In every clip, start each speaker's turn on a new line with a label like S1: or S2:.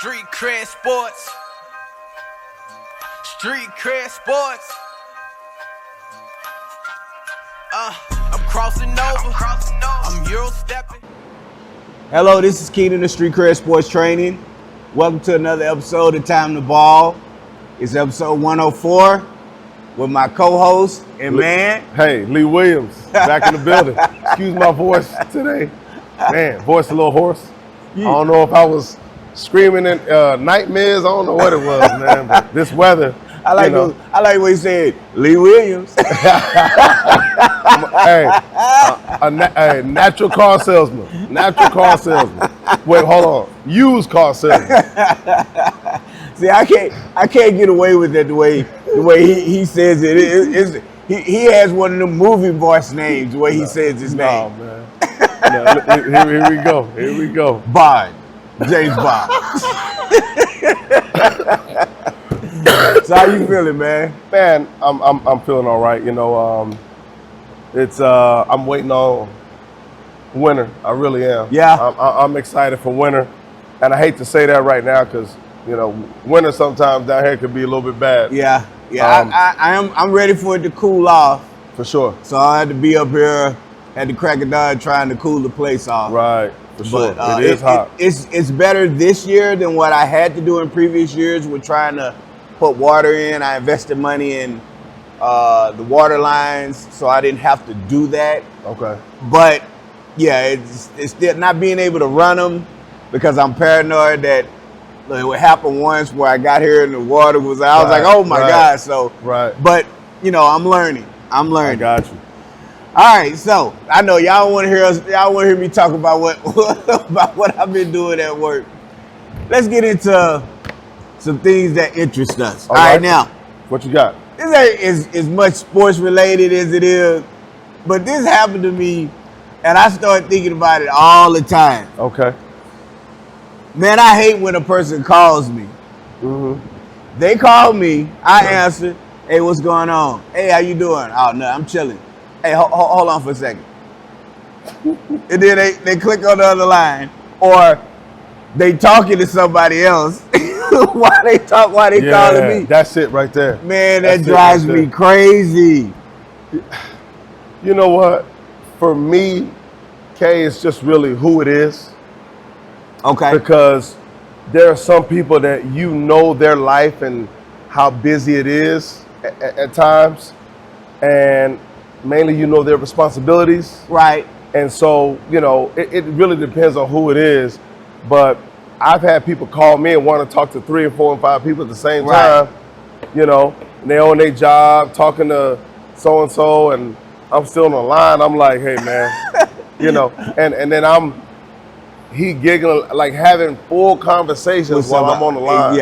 S1: Street cred sports. Street cred sports. I'm crossing over. I'm Euro stepping.
S2: Hello, this is Keenan, the Street Cred Sports Training. Welcome to another episode of Time to Ball. It's episode 104 with my co-host and man.
S3: Hey, Lee Williams, back in the building. Excuse my voice today. Man, voice a little hoarse.
S2: Yeah.
S3: I don't know if I was screaming in nightmares. I don't know what it was, man. But this weather,
S2: I like what he said, Lee Williams.
S3: Hey, a natural car salesman. Natural car salesman. Wait, hold on. Used car salesman.
S2: See, I can't get away with it the way he says it. He has one of them movie voice names the way he says his name.
S3: No, man. No, here we go. Here we go.
S2: Bond. James Bond. So how you feeling, man?
S3: Man, I'm feeling all right. You know, it's I'm waiting on winter. I really am.
S2: Yeah.
S3: I'm excited for winter, and I hate to say that right now because you know winter sometimes down here could be a little bit bad.
S2: Yeah. I'm ready for it to cool off.
S3: For sure.
S2: So I had to be up here at the crack of dawn trying to cool the place off.
S3: Right. For sure.
S2: But
S3: it is hot.
S2: It's better this year than what I had to do in previous years with trying to put water in. I invested money in the water lines, so I didn't have to do that.
S3: Okay.
S2: But yeah, it's still not being able to run them because I'm paranoid that it would happen once where I got here and the water was out. I was like, oh my God. So, but you know, I'm learning. I
S3: got you.
S2: All right, so I know y'all want to hear us. Y'all want to hear me talk about what I've been doing at work. Let's get into some things that interest us. All right, now,
S3: what you got?
S2: This ain't as much sports related as it is, but this happened to me, and I started thinking about it all the time.
S3: Okay.
S2: Man, I hate when a person calls me.
S3: Mm-hmm.
S2: They call me, I answer. Hey, what's going on? Hey, how you doing? Oh no, I'm chilling. Hey, hold on for a second. And then they click on the other line, or they talking to somebody else while they calling me.
S3: That's it right there.
S2: Man, that drives me crazy.
S3: You know what? For me, Kay, it's just really who it is.
S2: Okay.
S3: Because there are some people that you know their life and how busy it is at times, and mainly you know their responsibilities.
S2: Right.
S3: And so, you know, it really depends on who it is. But I've had people call me and want to talk to 3 and 4 and 5 people at the same time, you know, and they're on their job talking to so-and-so, and I'm still on the line. I'm like, hey, man, you know, and then he giggling, like having full conversations while I'm on the line.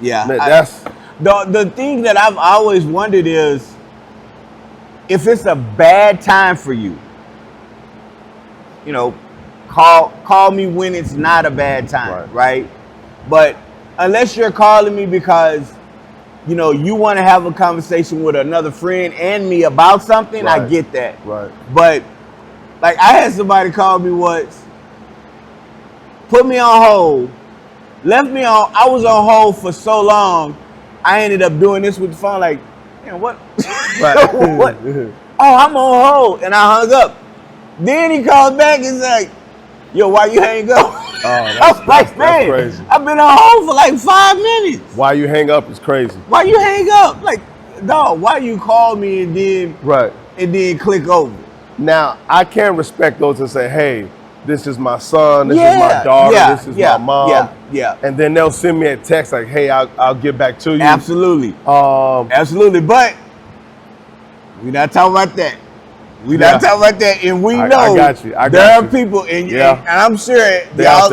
S2: Yeah.
S3: Man, that's
S2: the thing that I've always wondered is, if it's a bad time for you, you know, call me when it's not a bad time, right? But unless you're calling me because, you know, you want to have a conversation with another friend and me about something, I get that.
S3: Right.
S2: But like I had somebody call me once, put me on hold, left me on. I was on hold for so long, I ended up doing this with the phone, like, man, what? What? Oh, I'm on hold, and I hung up. Then he called back and like, yo, why you hang up?
S3: Oh,
S2: I was like, man,
S3: crazy.
S2: I've been on hold for like 5 minutes.
S3: Why you hang up is crazy.
S2: Why you hang up? Like, dog, why you call me and then click over?
S3: Now, I can respect those and say, hey, this is my son, this is my daughter, this is my mom.
S2: Yeah.
S3: And then they'll send me a text like, hey, I'll get back to you.
S2: Absolutely. Absolutely. But we're not talking about that. We're not talking about that. And we know
S3: I got you.
S2: There are people, and I'm sure y'all,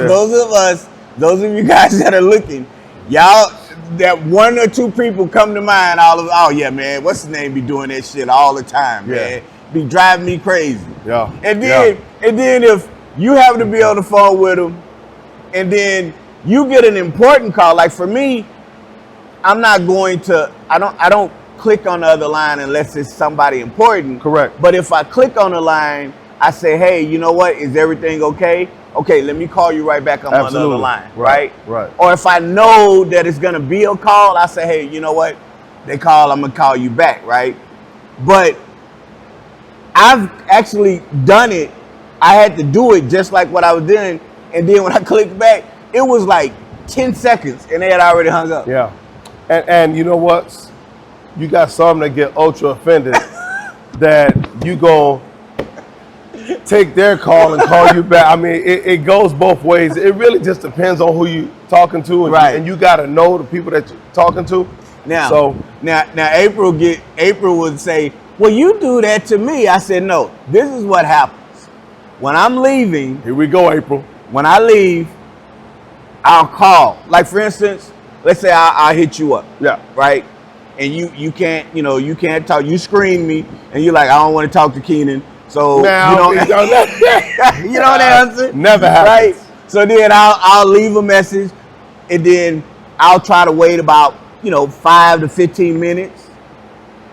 S2: those of you guys that are looking, y'all, that 1 or 2 people come to mind, oh yeah, man, what's his name be doing that shit all the time, man. Be driving me crazy.
S3: Yeah.
S2: And then if you happen to be on the phone with them, and then you get an important call, like for me, I'm not going to, I don't click on the other line unless it's somebody important.
S3: Correct.
S2: But if I click on the line, I say, hey, you know what? Is everything okay? okay, let me call you right back. I'm on the other line, right?
S3: Right.
S2: Or if I know that it's gonna be a call, I say, hey, you know what? They call, I'm gonna call you back, right? But I've actually done it. I had to do it just like what I was doing, and then when I clicked back, it was like 10 seconds, and they had already hung up.
S3: Yeah, and you know what? You got some that get ultra offended that you go take their call and call you back. I mean, it goes both ways. It really just depends on who you talking to, and you got to know the people that you're talking to.
S2: Now April would say, well, you do that to me. I said, no, this is what happens. When I'm leaving.
S3: Here we go, April.
S2: When I leave, I'll call. Like, for instance, let's say I'll hit you up.
S3: Yeah.
S2: Right? And you can't, you can't talk. You screen me, and you're like, I don't want to talk to Keenan. So,
S3: now,
S2: you know what answer?
S3: Never happens.
S2: Right? So then I'll leave a message, and then I'll try to wait about, 5 to 15 minutes.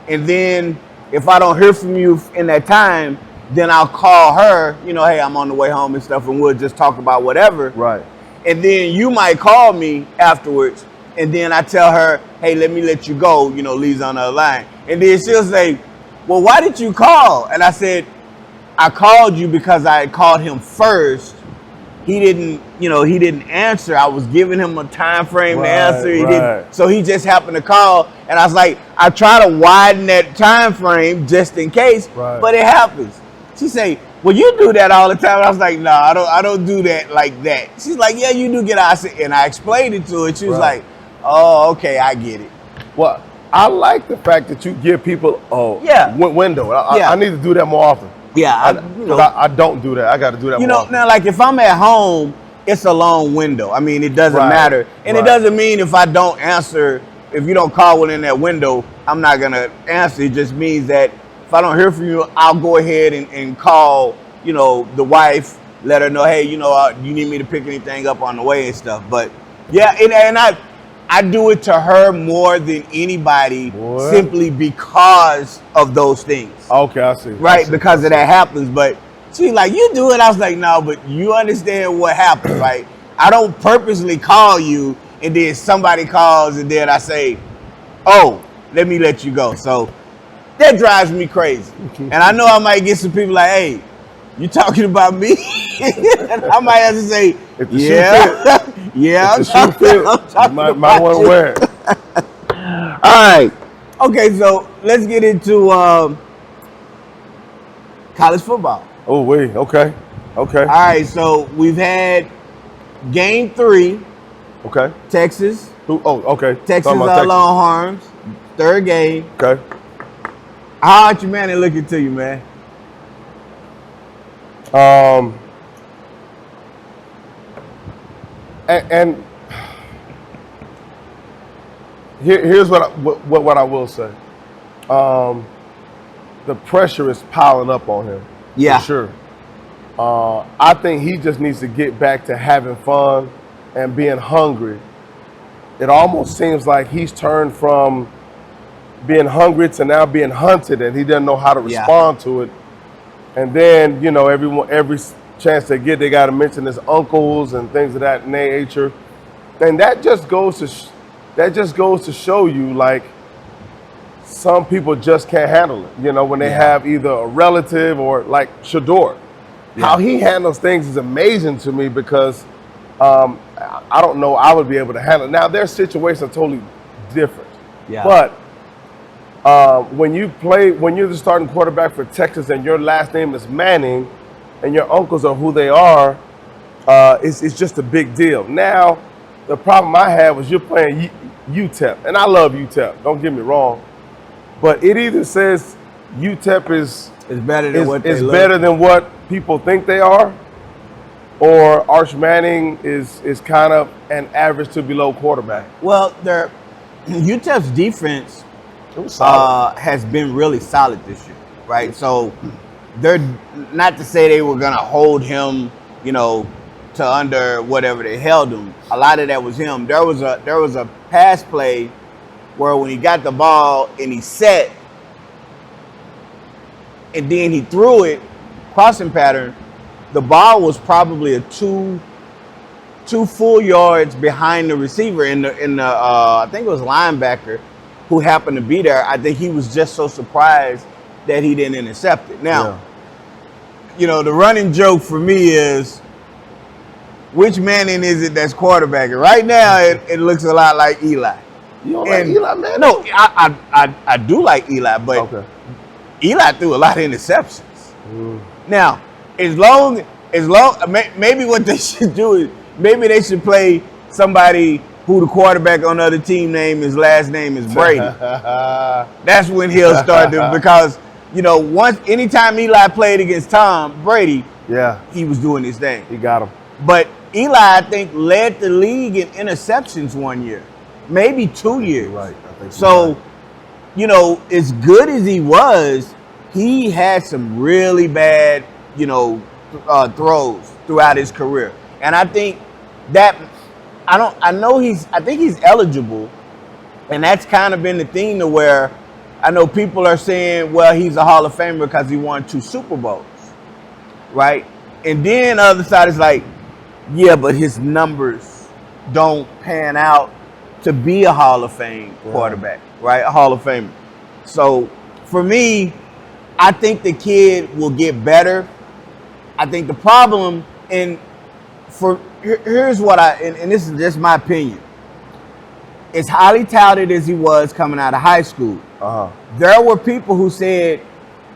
S2: And then if I don't hear from you in that time, then I'll call her, hey, I'm on the way home and stuff, and we'll just talk about whatever.
S3: Right.
S2: And then you might call me afterwards, and then I tell her, hey, let me let you go, Lee's on the other line. And then she'll say, well, why did you call? And I said, I called you because I had called him first. He didn't answer. I was giving him a time frame to answer. He didn't, so he just happened to call, and I was like, I try to widen that time frame just in case, but it happens. She say, well, you do that all the time. And I was like, no, I don't do that like that. She's like, yeah, you do get out. And I explained it to her. She was like, oh, okay, I get it.
S3: Well, I like the fact that you give people window. I need to do that more often.
S2: Yeah,
S3: I don't do that. I got to do that more often.
S2: Now, like if I'm at home, it's a long window. I mean, it doesn't matter. And it doesn't mean if I don't answer, if you don't call within that window, I'm not going to answer. It just means that if I don't hear from you, I'll go ahead and call, the wife, let her know, hey, you need me to pick anything up on the way and stuff. But yeah, and I do it to her more than anybody simply because of those things.
S3: Okay, I see.
S2: Right, because of that happens. But she's like, you do it. I was like, no, but you understand what happens, right? I don't purposely call you and then somebody calls and then I say, oh, let me let you go. So that drives me crazy. And I know I might get some people like, hey, you talking about me? And I might have to say, yeah. Yeah,
S3: I'm talking might want to wear it.
S2: All right. Okay, so let's get into college football.
S3: Oh, wait. Okay.
S2: All right, so we've had game 3.
S3: Okay.
S2: Texas.
S3: Okay.
S2: Texas Longhorns. 3rd game.
S3: Okay.
S2: How Archie Manning looking to you, man?
S3: And here's what I will say. The pressure is piling up on him.
S2: Yeah.
S3: For sure. I think he just needs to get back to having fun and being hungry. It almost seems like he's turned from being hungry to now being hunted, and he doesn't know how to respond to it. And then, every chance they get, they got to mention his uncles and things of that nature. And that just goes to show you, like, some people just can't handle it. When they have either a relative or like Shador, how he handles things is amazing to me because I don't know I would be able to handle it. Now their situations are totally different. Yeah. But when you're the starting quarterback for Texas and your last name is Manning and your uncles are who they are, it's just a big deal. Now, the problem I had was you're playing UTEP, and I love UTEP, don't get me wrong, but it either says UTEP is better than what people think they are, or Arch Manning is kind of an average to below quarterback.
S2: Well, UTEP's defense has been really solid this year, right? So they're not to say they were going to hold him, to under whatever they held him. A lot of that was him. There was a pass play where when he got the ball and he set, and then he threw it, crossing pattern, the ball was probably a two full yards behind the receiver in the I think it was linebacker who happened to be there. I think he was just so surprised that he didn't intercept it. Now, you know, the running joke for me is, which Manning is it that's quarterbacking? Right now, it looks a lot like Eli.
S3: You don't like Eli, man?
S2: No, I do like Eli, but Eli threw a lot of interceptions. Now, as long maybe what they should do is maybe they should play somebody who the quarterback on the other team his last name is Brady. That's when he'll start to, because, you know, anytime Eli played against Tom Brady, he was doing his thing.
S3: He got him.
S2: But Eli, I think, led the league in interceptions one year, maybe 2 years.
S3: Right. I think
S2: so, you know, as good as he was, he had some really bad, you know, throws throughout his career. And I think that I think he's eligible, and that's kind of been the thing to where I know people are saying, well, he's a Hall of Famer because he won 2 Super Bowls, right? And then the other side is like, yeah, but his numbers don't pan out to be a Hall of Fame quarterback, right? A Hall of Famer. So for me, I think the kid will get better. I think the problem, and here's what and this is just my opinion. As highly touted as he was coming out of high school, there were people who said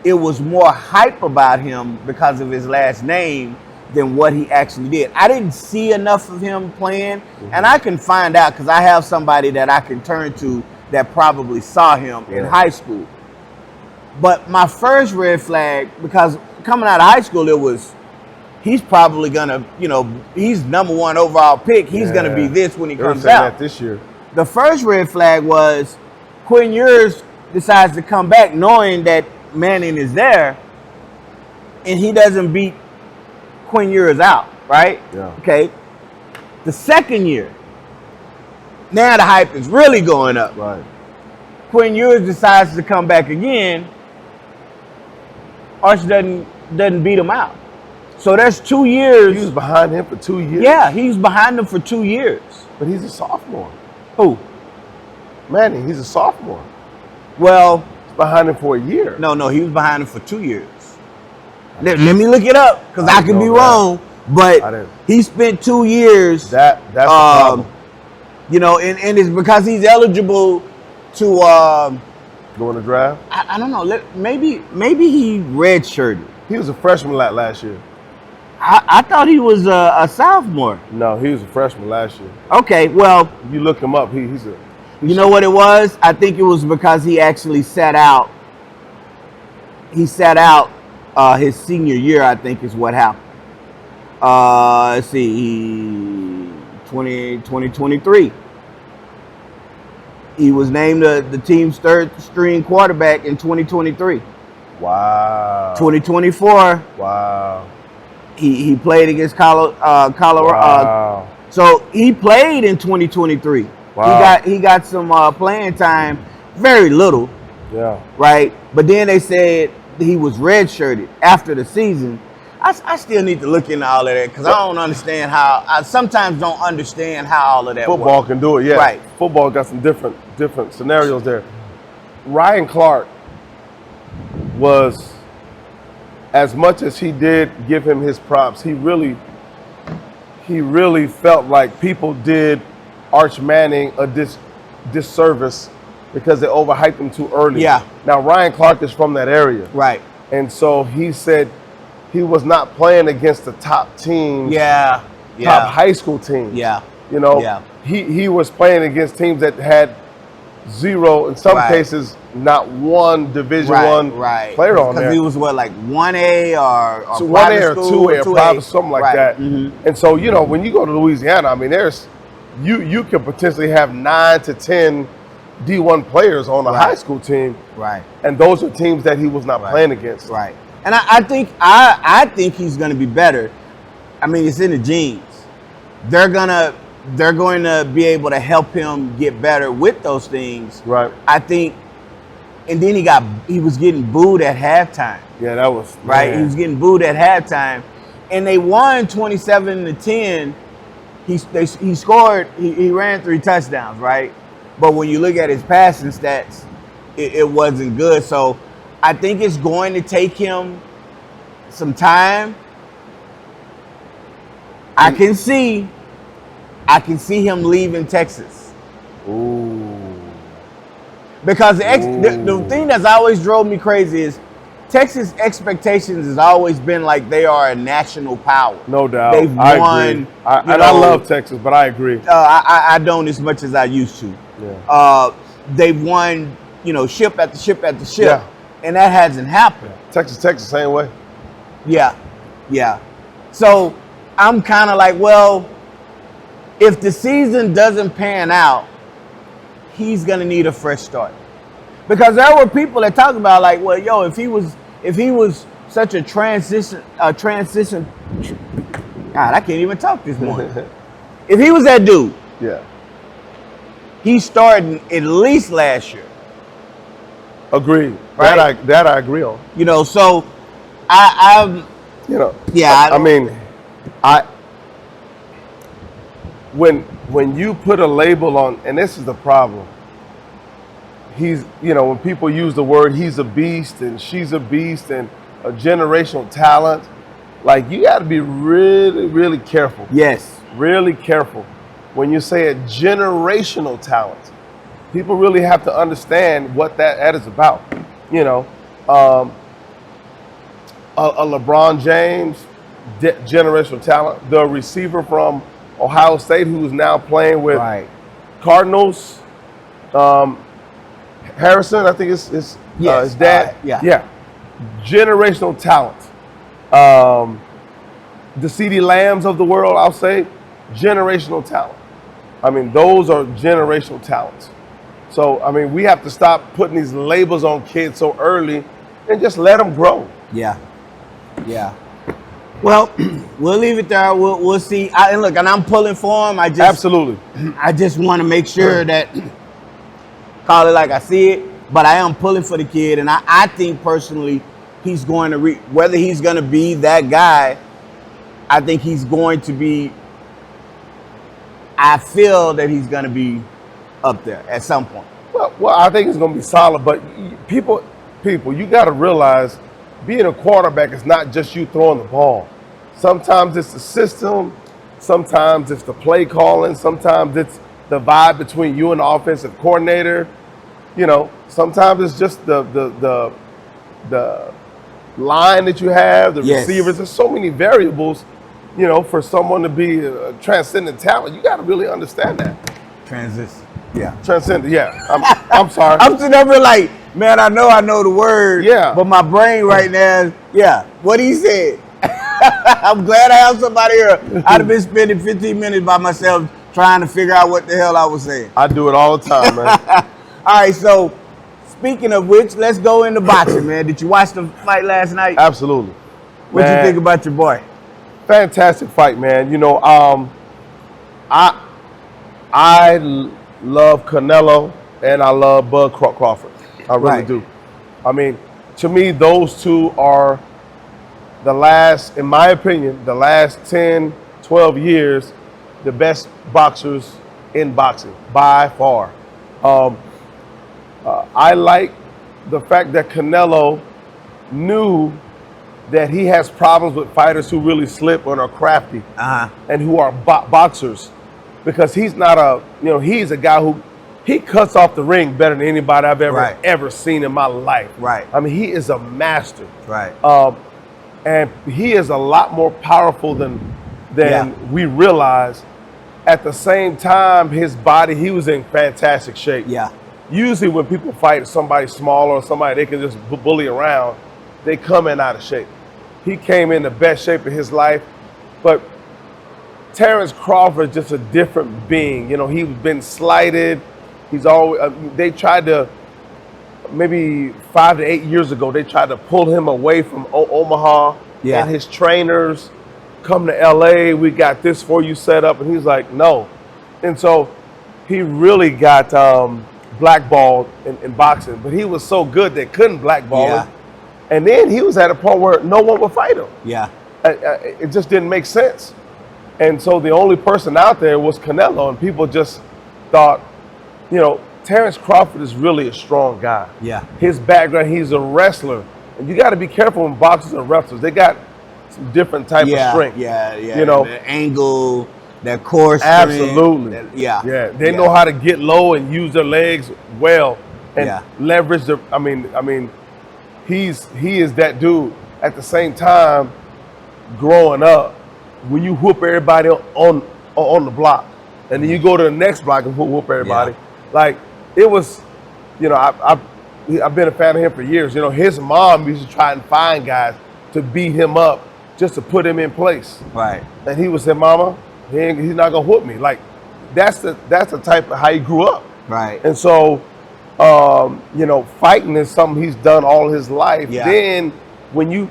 S2: it was more hype about him because of his last name than what he actually did. I didn't see enough of him playing, and I can find out because I have somebody that I can turn to that probably saw him in high school. But my first red flag, because coming out of high school, it was, he's probably gonna, you know, he's #1 overall pick. He's gonna be this when he comes out.
S3: That this year.
S2: The first red flag was Quinn Ewers decides to come back knowing that Manning is there, and he doesn't beat Quinn Ewers out, right?
S3: Yeah.
S2: Okay. The second year, now the hype is really going up.
S3: Right.
S2: Quinn Ewers decides to come back again. Arch doesn't beat him out. So there's 2 years.
S3: He was behind him for 2 years?
S2: Yeah, he was behind him for 2 years.
S3: But he's a sophomore.
S2: Who?
S3: Manning, he's a sophomore.
S2: Well,
S3: he's behind him for a year.
S2: No, he was behind him for 2 years. Let me look it up, because I could be wrong. But he spent 2 years.
S3: That's the problem.
S2: You know, and it's because he's eligible to
S3: go in the draft.
S2: I don't know. Maybe he redshirted.
S3: He was a freshman last year.
S2: I thought he was a sophomore.
S3: No, he was a freshman last year.
S2: Okay, well,
S3: if you look him up, he's
S2: you know what it was? I think it was because he actually sat out. He sat out his senior year, I think, is what happened. Let's see, 2023. He was named the team's third string quarterback in 2023.
S3: Wow.
S2: 2024.
S3: Wow.
S2: He played against Colorado.
S3: Wow.
S2: So he played in 2023.
S3: Wow.
S2: He got some playing time, very little.
S3: Yeah.
S2: Right. But then they said he was redshirted after the season. I still need to look into all of that because I don't understand how. I sometimes don't understand how all of that
S3: Football
S2: works.
S3: can do it, yeah.
S2: Right.
S3: Football got some different scenarios there. Ryan Clark was, as much as he did give him his props, he really felt like people did Arch Manning a disservice because they overhyped him too early.
S2: Yeah.
S3: Now Ryan Clark is from that area.
S2: Right.
S3: And so he said he was not playing against the top teams.
S2: Yeah.
S3: Top high school teams.
S2: Yeah.
S3: You know,
S2: yeah.
S3: he was playing against teams that had zero, in some cases, not one Division I player on there.
S2: Because he was what, like 1A or
S3: so
S2: private
S3: 1A or
S2: school,
S3: 2A or private, something like that.
S2: Mm-hmm.
S3: And so, you know, when you go to Louisiana, I mean, there's you can potentially have 9 to 10 D1 players on a high school team.
S2: Right.
S3: And those are teams that he was not playing against.
S2: Right. And I think he's going to be better. I mean, it's in the genes. They're going to be able to help him get better with those things.
S3: Right.
S2: I think. And then he was getting booed at halftime.
S3: Yeah, that was
S2: right.
S3: Man.
S2: He was getting booed at halftime, and they won 27-10. He scored. He ran 3 touchdowns, right? But when you look at his passing stats, it wasn't good. So I think it's going to take him some time. I can see him leaving Texas.
S3: Ooh.
S2: Because the thing that's always drove me crazy is Texas expectations has always been like they are a national power.
S3: No doubt.
S2: They've
S3: I
S2: won.
S3: agree. I love Texas, but I agree.
S2: I don't as much as I used to.
S3: Yeah.
S2: They've won, ship after ship after ship,
S3: Yeah.
S2: and that hasn't happened.
S3: Texas, same way.
S2: Yeah. So I'm kind of like, well, if the season doesn't pan out, he's gonna need a fresh start. Because there were people that talk about like, well, yo, if he was such a transition. God, I can't even talk this morning. If he was that dude,
S3: Yeah.
S2: he started at least last year.
S3: Agreed.
S2: Right?
S3: That I agree on.
S2: So I'm. Yeah.
S3: I mean, when you put a label on, and this is the problem. He's, when people use the word he's a beast and she's a beast and a generational talent, like you got to be really, really careful.
S2: Yes.
S3: Really careful when you say a generational talent. People really have to understand what that is about. A LeBron James, generational talent. The receiver from Ohio State who's now playing with Cardinals. Harrison, I think it's his dad. Yeah. Generational talent. The CeeDee Lambs of the world, I'll say, generational talent. I mean, those are generational talents. So, I mean, we have to stop putting these labels on kids so early and just let them grow.
S2: Yeah. Well, we'll leave it there. We'll see. And I'm pulling for him.
S3: Absolutely.
S2: I just want to make sure that, call it like I see it, but I am pulling for the kid. And I think personally he's going to whether he's going to be that guy, I think he's going to be, I feel that he's going to be up there at some point.
S3: Well, I think it's going to be solid, but people, you got to realize being a quarterback is not just you throwing the ball. Sometimes it's the system, sometimes it's the play calling, sometimes it's the vibe between you and the offensive coordinator. Sometimes it's just the line that you have, the receivers. There's so many variables, for someone to be a transcendent talent. You got to really understand that. Transcendent, yeah. I'm sorry.
S2: I'm sitting there like, man, I know the word.
S3: Yeah.
S2: But my brain right now is, what he said. I'm glad I have somebody here. I'd have been spending 15 minutes by myself trying to figure out what the hell I was saying.
S3: I do it all the time, man.
S2: All right, so speaking of which, let's go into boxing, man. Did you watch the fight last night?
S3: Absolutely.
S2: What'd you think about your boy?
S3: Fantastic fight, man. I love Canelo and I love Bud Crawford. I really do. I mean, to me, those two are in my opinion, the last 10, 12 years, the best boxers in boxing by far. I like the fact that Canelo knew that he has problems with fighters who really slip and are crafty and who are boxers, because he's not he's a guy who he cuts off the ring better than anybody I've ever seen in my life. I mean, he is a master. And he is a lot more powerful than we realize. At the same time, his body, he was in fantastic shape. Usually when people fight somebody smaller or somebody they can just bully around, they come in out of shape. He came in the best shape of his life. But Terrence Crawford is just a different being. He's been slighted. He's always, they tried to, maybe 5 to 8 years ago, they tried to pull him away from Omaha and his trainers. Come to LA, we got this for you set up. And he's like, no. And so he really got blackballed in boxing, but he was so good they couldn't blackball him. And then he was at a point where no one would fight him. it just didn't make sense. And so the only person out there was Canelo, and people just thought, you know, Terrence Crawford is really a strong guy.
S2: Yeah.
S3: His background, he's a wrestler. And you got to be careful when boxers and wrestlers. They got some different type of strength.
S2: Yeah.
S3: You know,
S2: the angle, that core strength.
S3: Absolutely. They know how to get low and use their legs well and leverage their. I mean, he is that dude. At the same time, growing up, when you whoop everybody on the block, and then you go to the next block and whoop everybody, like it was, you know, I've been a fan of him for years. You know, his mom used to try and find guys to beat him up just to put him in place.
S2: Right.
S3: And he would say, "Mama, he's not gonna whoop me." Like that's the type of how he grew up.
S2: Right.
S3: And so, you know, fighting is something he's done all his life.
S2: Yeah.
S3: Then when you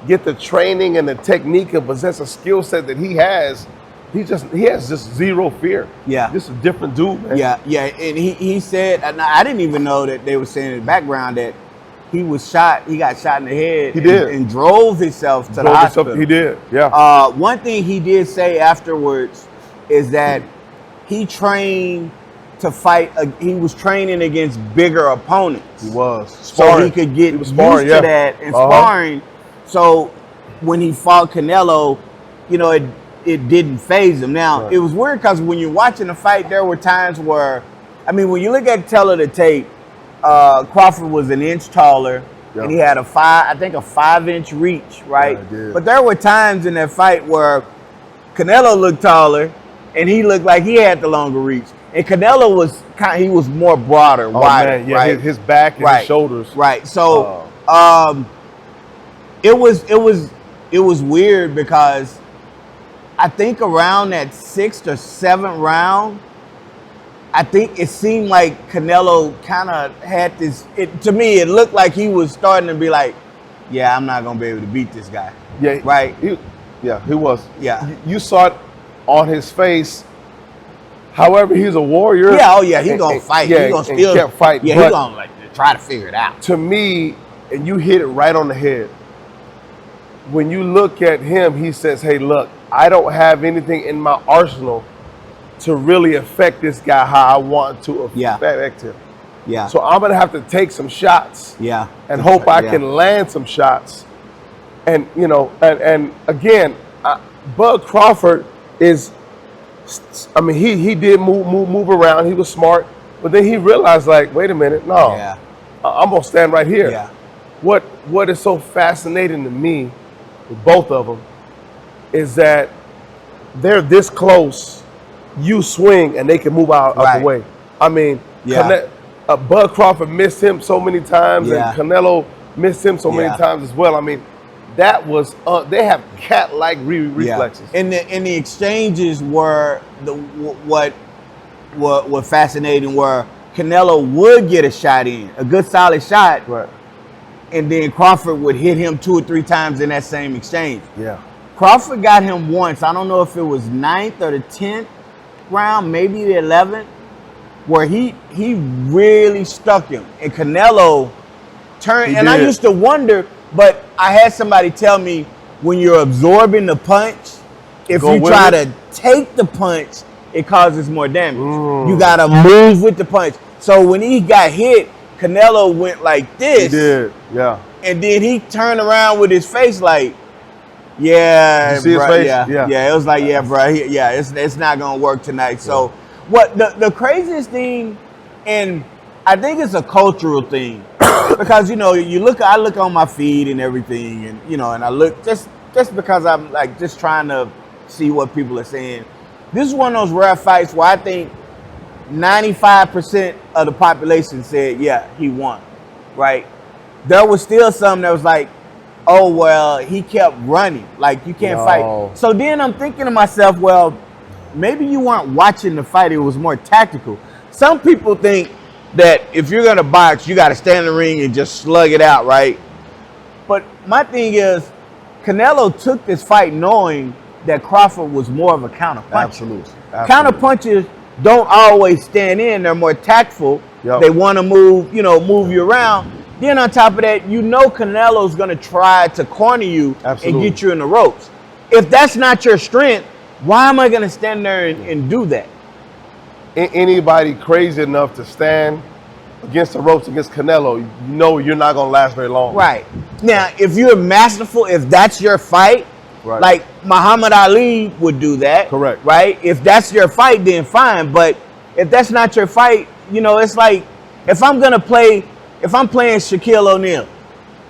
S3: get the training and the technique and possess a skill set that he has just zero fear.
S2: Yeah.
S3: Just a different dude, man.
S2: Yeah. And he said, and I didn't even know that they were saying in the background that he got shot in the head.
S3: He did.
S2: And drove himself to the hospital.
S3: He did, yeah.
S2: One thing he did say afterwards is that he trained to fight, he was training against bigger opponents.
S3: He was.
S2: So he could get used to that and sparring. So when he fought Canelo, you know, it didn't faze him. Now, it was weird because when you're watching the fight, there were times where, I mean, when you look at the tape, Crawford was an inch taller, and he had a 5-inch reach, right?
S3: Yeah,
S2: but there were times in that fight where Canelo looked taller, and he looked like he had the longer reach. And Canelo was more broader, wider,
S3: man, yeah,
S2: right?
S3: His back and his shoulders.
S2: Right. So it was weird because I think around that 6th or 7th round, I think it seemed like Canelo kind of had this. To me, it looked like he was starting to be like, "Yeah, I'm not gonna be able to beat this guy."
S3: Yeah.
S2: Right.
S3: He was.
S2: Yeah.
S3: You saw it on his face. However, he's a warrior.
S2: Yeah. Oh yeah. He's gonna fight.
S3: Yeah.
S2: He's gonna still
S3: kept fighting.
S2: Yeah. He's gonna try to figure it out.
S3: To me, and you hit it right on the head. When you look at him, he says, "Hey, look, I don't have anything in my arsenal to really affect this guy how I want to affect him.
S2: Yeah.
S3: So I'm gonna have to take some shots.
S2: Yeah.
S3: And hope I can land some shots. And you know, and again, Bud Crawford is. I mean, he did move around. He was smart, but then he realized, like, wait a minute, no, I'm gonna stand right here.
S2: Yeah.
S3: What is so fascinating to me with both of them is that they're this close. You swing and they can move out the way. I mean, Bud Crawford missed him so many times, and Canelo missed him so many times as well. I mean, that was they have cat-like reflexes.
S2: And the exchanges were what fascinating. Where Canelo would get a shot in, a good solid shot,
S3: right,
S2: and then Crawford would hit him 2 or 3 times in that same exchange.
S3: Yeah.
S2: Crawford got him once. I don't know if it was 9th or the 10th round, maybe the 11th, where he really stuck him, and Canelo turned. I used to wonder, but I had somebody tell me when you're absorbing the punch, if you try to take the punch, it causes more damage. You gotta move with the punch. So when he got hit, Canelo went like this.
S3: He did, yeah.
S2: And then he turned around with his face like, yeah,
S3: you see his face?
S2: Yeah. It was like, yeah, bro, it's not gonna work tonight. So, what the craziest thing, and I think it's a cultural thing, because you know, I look on my feed and everything, and you know, and I look just because I'm like just trying to see what people are saying. This is one of those rare fights where I think 95% of the population said, yeah, he won, right? There was still some that was like, oh, well, he kept running. Like, you can't fight. So then I'm thinking to myself, well, maybe you weren't watching the fight. It was more tactical. Some people think that if you're going to box, you got to stand in the ring and just slug it out, right? But my thing is, Canelo took this fight knowing that Crawford was more of a counter puncher.
S3: Absolutely.
S2: Counter punchers don't always stand in. They're more tactful. They want to move you around. Then on top of that, you know Canelo's going to try to corner you
S3: Absolutely.
S2: and get you in the ropes. If that's not your strength, why am I going to stand there and do that?
S3: Anybody crazy enough to stand against the ropes against Canelo, you know you're not going to last very long.
S2: Right. Now, if you're masterful, if that's your fight,
S3: Right.
S2: like Muhammad Ali would do that.
S3: Correct.
S2: Right? If that's your fight, then fine. But if that's not your fight, you know, it's like if I'm playing Shaquille O'Neal,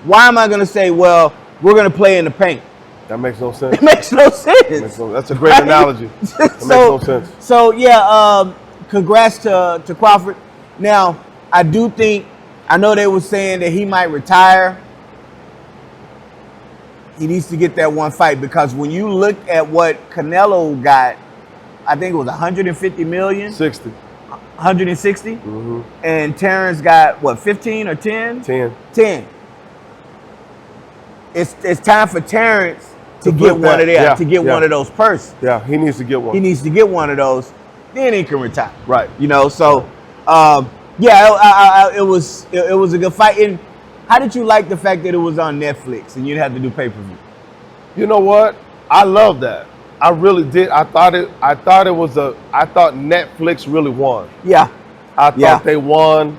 S2: why am I going to say, well, we're going to play in the paint?
S3: That makes no sense.
S2: It makes no sense.
S3: That's a great analogy. That makes no sense.
S2: So, yeah, congrats to Crawford. Now, I know they were saying that he might retire. He needs to get that one fight because when you look at what Canelo got, I think it was 150 million.
S3: 60.
S2: 160?
S3: Mm-hmm.
S2: And Terrence got, what, 15 or 10?
S3: 10.
S2: 10. It's time for Terrence to
S3: To
S2: get
S3: flip
S2: one
S3: that.
S2: of theirs,
S3: Yeah,
S2: to get
S3: yeah.
S2: one of those purses.
S3: Yeah, he needs to get one.
S2: He needs to get one of those. Then he can retire.
S3: Right.
S2: You know, so, yeah, it was a good fight. And how did you like the fact that it was on Netflix and you'd have to do pay-per-view?
S3: You know what? I love that. I really did. I thought Netflix really won.
S2: Yeah.
S3: I thought they won.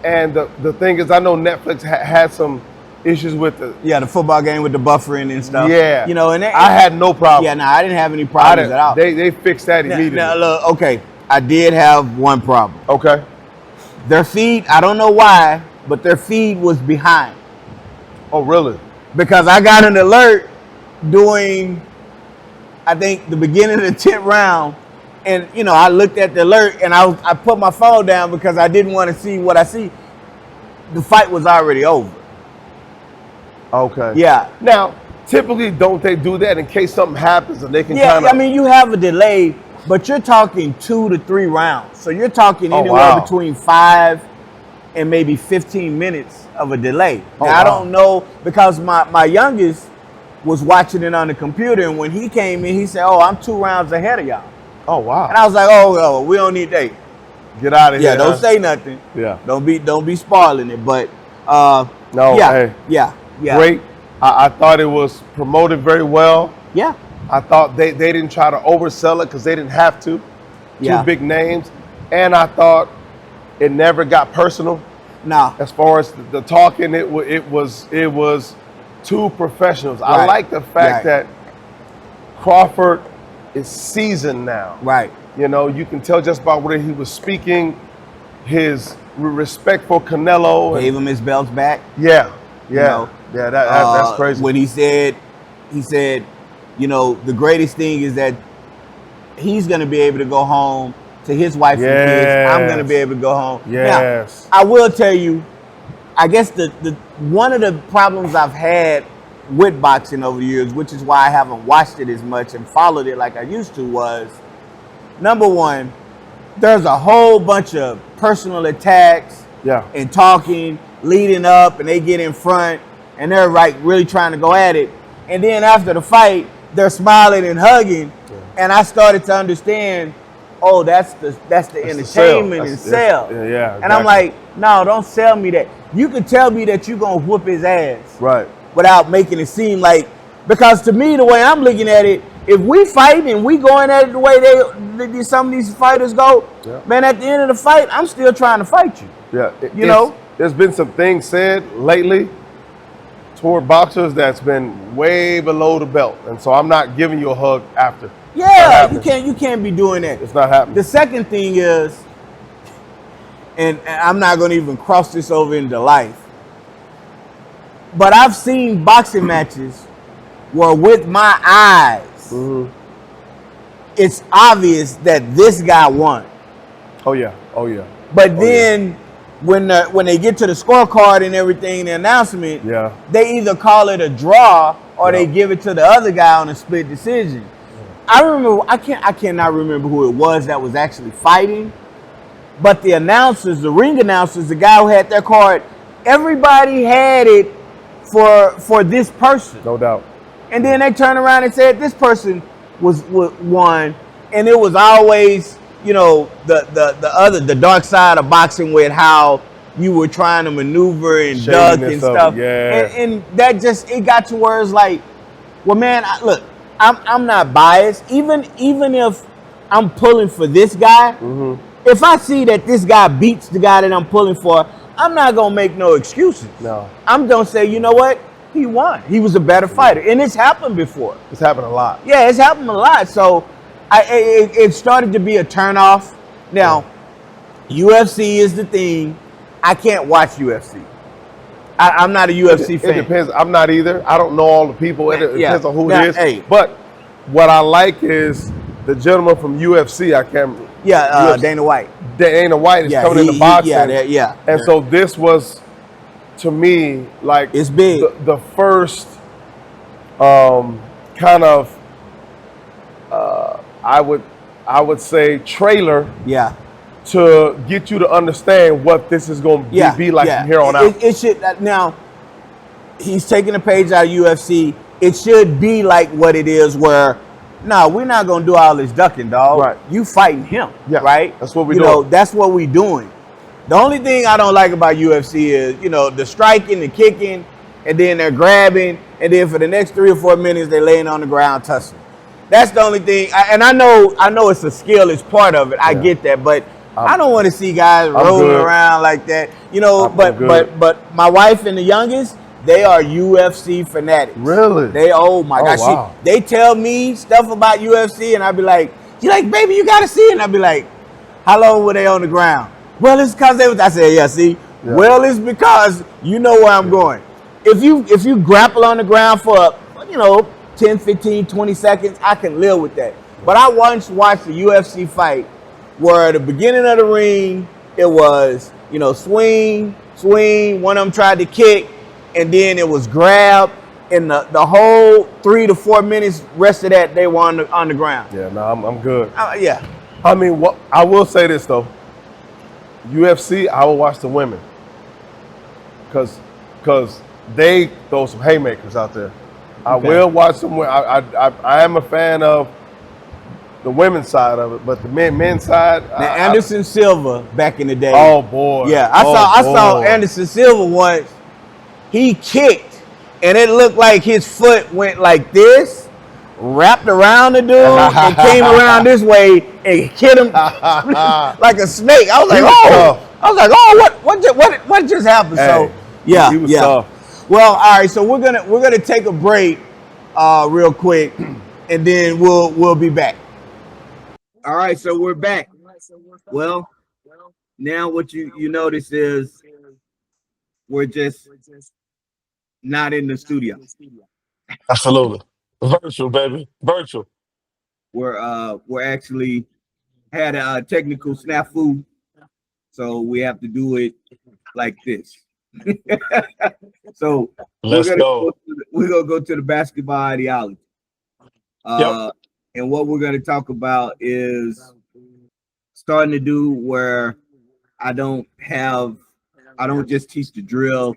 S3: And the thing is, I know Netflix had some issues with the
S2: football game with the buffering and stuff.
S3: Yeah.
S2: You know, and
S3: I had no problem.
S2: Yeah, no, I didn't have any problems at all.
S3: They fixed that immediately.
S2: Now, look, okay, I did have one problem.
S3: Okay.
S2: Their feed, I don't know why, but their feed was behind.
S3: Oh, really?
S2: Because I got an alert during, I think, the beginning of the 10th round. And, you know, I looked at the alert and I put my phone down because I didn't want to see what I see. The fight was already over.
S3: Okay.
S2: Yeah.
S3: Now, typically, don't they do that in case something happens and they can
S2: Yeah,
S3: kind of...
S2: I mean, you have a delay, but you're talking 2 to 3 rounds. So you're talking anywhere between 5 and maybe 15 minutes of a delay.
S3: Oh,
S2: now, I don't know, because my youngest was watching it on the computer, and when he came in, he said, oh, I'm 2 rounds ahead of y'all.
S3: Oh, wow.
S2: And I was like, oh, we don't need that.
S3: Get out of here.
S2: Yeah, don't say nothing.
S3: Yeah.
S2: Don't be spoiling it. But,
S3: No,
S2: yeah,
S3: hey.
S2: yeah.
S3: Great. I thought it was promoted very well.
S2: Yeah.
S3: I thought they didn't try to oversell it because they didn't have to.
S2: Yeah.
S3: 2 big names. And I thought it never got personal.
S2: Nah.
S3: As far as the talking, it was 2 professionals.
S2: Right.
S3: I like the fact that Crawford is seasoned now.
S2: Right.
S3: You know, you can tell just by where he was speaking, his respect for Canelo.
S2: Gave him his belts back.
S3: Yeah.
S2: You know,
S3: That's crazy.
S2: When he said, you know, the greatest thing is that he's going to be able to go home to his wife and kids. I'm going to be able to go home.
S3: Yes.
S2: Now, I will tell you, I guess the one of the problems I've had with boxing over the years, which is why I haven't watched it as much and followed it like I used to, was, number one, there's a whole bunch of personal attacks and talking leading up, and they get in front and they're really trying to go at it. And then after the fight, they're smiling and hugging. And I started to understand, oh, that's the entertainment and sell.
S3: Yeah, exactly.
S2: And I'm like, no, don't sell me that. You can tell me that you're going to whoop his ass.
S3: Right.
S2: Without making it seem like, because to me, the way I'm looking at it, if we fight and we going at it the way some of these fighters go, man, at the end of the fight, I'm still trying to fight you.
S3: Yeah.
S2: You know?
S3: There's been some things said lately toward boxers that's been way below the belt. And so I'm not giving you a hug after.
S2: Yeah, you can't be doing that.
S3: It's not happening.
S2: The second thing is, and I'm not going to even cross this over into life, but I've seen boxing matches where with my eyes, it's obvious that this guy won.
S3: Oh yeah.
S2: But then when they get to the scorecard and everything, the announcement, they either call it a draw or they give it to the other guy on a split decision. I remember, I cannot remember who it was that was actually fighting, but the announcers, the ring announcers, the guy who had their card, everybody had it for this person.
S3: No doubt.
S2: And then they turned around and said this person was won, and it was always, you know, the dark side of boxing with how you were trying to maneuver and duck and
S3: Shadiness of
S2: stuff.
S3: it, yeah.
S2: And that just, it got to where it's like, well, man, look, I'm not biased. Even if I'm pulling for this guy, if I see that this guy beats the guy that I'm pulling for, I'm not gonna make no excuses.
S3: No.
S2: I'm gonna say, you know what? He won. He was a better fighter, and it's happened before.
S3: It's happened a lot.
S2: Yeah, it's happened a lot. So it started to be a turnoff. Now, UFC is the thing. I can't watch UFC. I'm not a UFC fan.
S3: It depends. I'm not either. I don't know all the people. It depends on who
S2: Now,
S3: it is.
S2: hey.
S3: But what I like is the gentleman from UFC. I can't. UFC,
S2: Dana White.
S3: Dana White is coming into boxing. And so this was, to me, like
S2: it's big.
S3: The first kind of I would say trailer.
S2: Yeah.
S3: To get you to understand what this is going to be like from here on out.
S2: It should, now, he's taking a page out of UFC. It should be like what it is where, no, we're not going to do all this ducking, dog.
S3: Right.
S2: You fighting him, right?
S3: That's what we're doing.
S2: That's what we're doing. The only thing I don't like about UFC is, the striking, the kicking, and then they're grabbing, and then for the next 3 or 4 minutes, they're laying on the ground tussling. That's the only thing. And I know it's a skill, it's part of it. I get that, but I don't want to see guys rolling around like that, but my wife and the youngest, they are UFC fanatics.
S3: Really?
S2: Oh my gosh.
S3: Wow.
S2: They tell me stuff about UFC and I'd be like, baby, you gotta see it. And I'd be like, how long were they on the ground? Well, it's because I said, yeah, see? Yeah. Well, it's because you know where I'm going. If you grapple on the ground for 10, 15, 20 seconds, I can live with that. But I once watched a UFC fight where at the beginning of the ring, it was, swing, one of them tried to kick, and then it was grab, and the whole 3 to 4 minutes, rest of that, they were on the ground.
S3: Yeah, no, I'm good.
S2: Yeah.
S3: I mean, I will say this, though. UFC, I will watch the women. Because they throw some haymakers out there. I will watch some. I am a fan of the women's side of it, but the men's side.
S2: Now, Anderson Silva back in the day.
S3: Oh boy!
S2: Yeah, I saw Anderson Silva once. He kicked, and it looked like his foot went like this, wrapped around the dude, and came around this way and hit him like a snake. I was like, what just happened?
S3: Hey,
S2: so
S3: he was tough.
S2: Well, all right. So we're gonna take a break, real quick, and then we'll be back. All right, so we're back. Well, now what you notice is we're just not in the studio.
S4: Absolutely. Virtual, baby. Virtual.
S2: We're actually had a technical snafu, so we have to do it like this. So
S4: Let's go.
S2: We're gonna go to the basketball ideology. And what we're going to talk about is starting to do where I don't just teach the drill.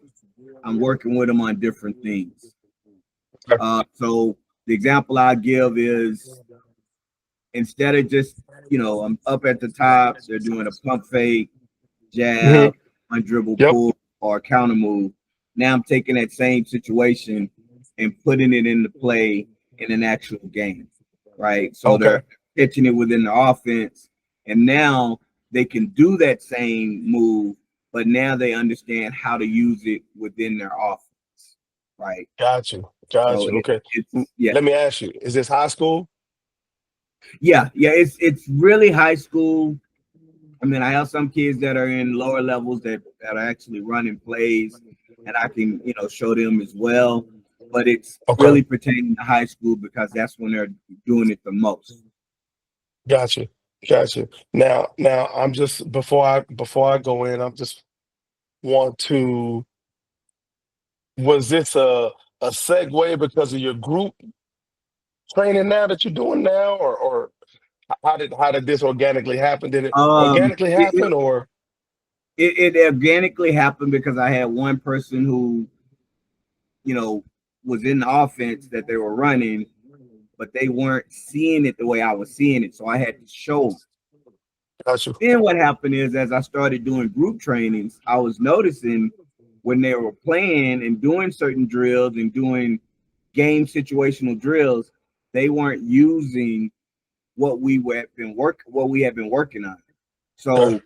S2: I'm working with them on different things. So the example I give is instead of just, I'm up at the top, they're doing a pump fake, jab, undribble pull, or counter move. Now I'm taking that same situation and putting it into play in an actual game. Right. So they're pitching it within the offense. And now they can do that same move, but now they understand how to use it within their offense. Right.
S4: Got you. Okay. Let me ask you, is this high school?
S2: Yeah. It's really high school. I mean, I have some kids that are in lower levels that are actually running plays, and I can, show them as well. But it's really pertaining to high school because that's when they're doing it the most.
S4: Gotcha. Now I'm just before I go in, I'm just want to. Was this a segue because of your group training now that you're doing now, or how did this organically happen? Did it organically happen, or
S2: it organically happened because I had one person who, was in the offense that they were running, but they weren't seeing it the way I was seeing it. So I had to show them.
S4: Got you.
S2: Then what happened is, as I started doing group trainings, I was noticing when they were playing and doing certain drills and doing game situational drills, they weren't using what we had been working on.
S4: Okay.
S2: So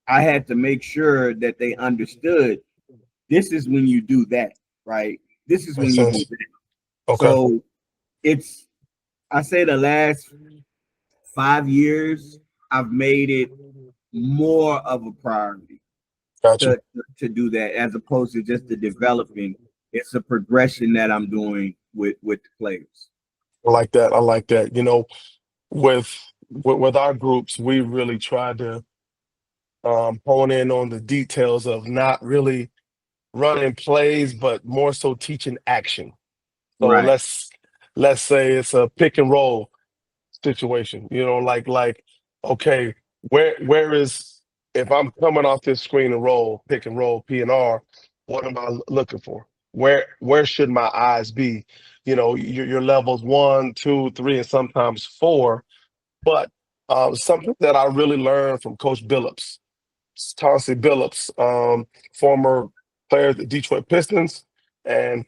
S2: I had to make sure that they understood this is when you do that, right? This is when
S4: Makes
S2: you do
S4: sense.
S2: that.
S4: Okay.
S2: So it's, I say the last 5 years, I've made it more of a priority
S4: Got you.
S2: to do that as opposed to just the developing. It's a progression that I'm doing with the players.
S4: I like that. I like that. You know, with with our groups, we really try to hone in on the details of not really running plays, but more so teaching action. So
S2: Right.
S4: let's say it's a pick and roll situation. You know, like okay, where is if I'm coming off this screen and roll, pick and roll, PNR, what am I looking for? Where should my eyes be? You know, your levels 1, 2, 3, and sometimes 4. But something that I really learned from Coach Billups, Chauncey Billups, former player of the Detroit Pistons and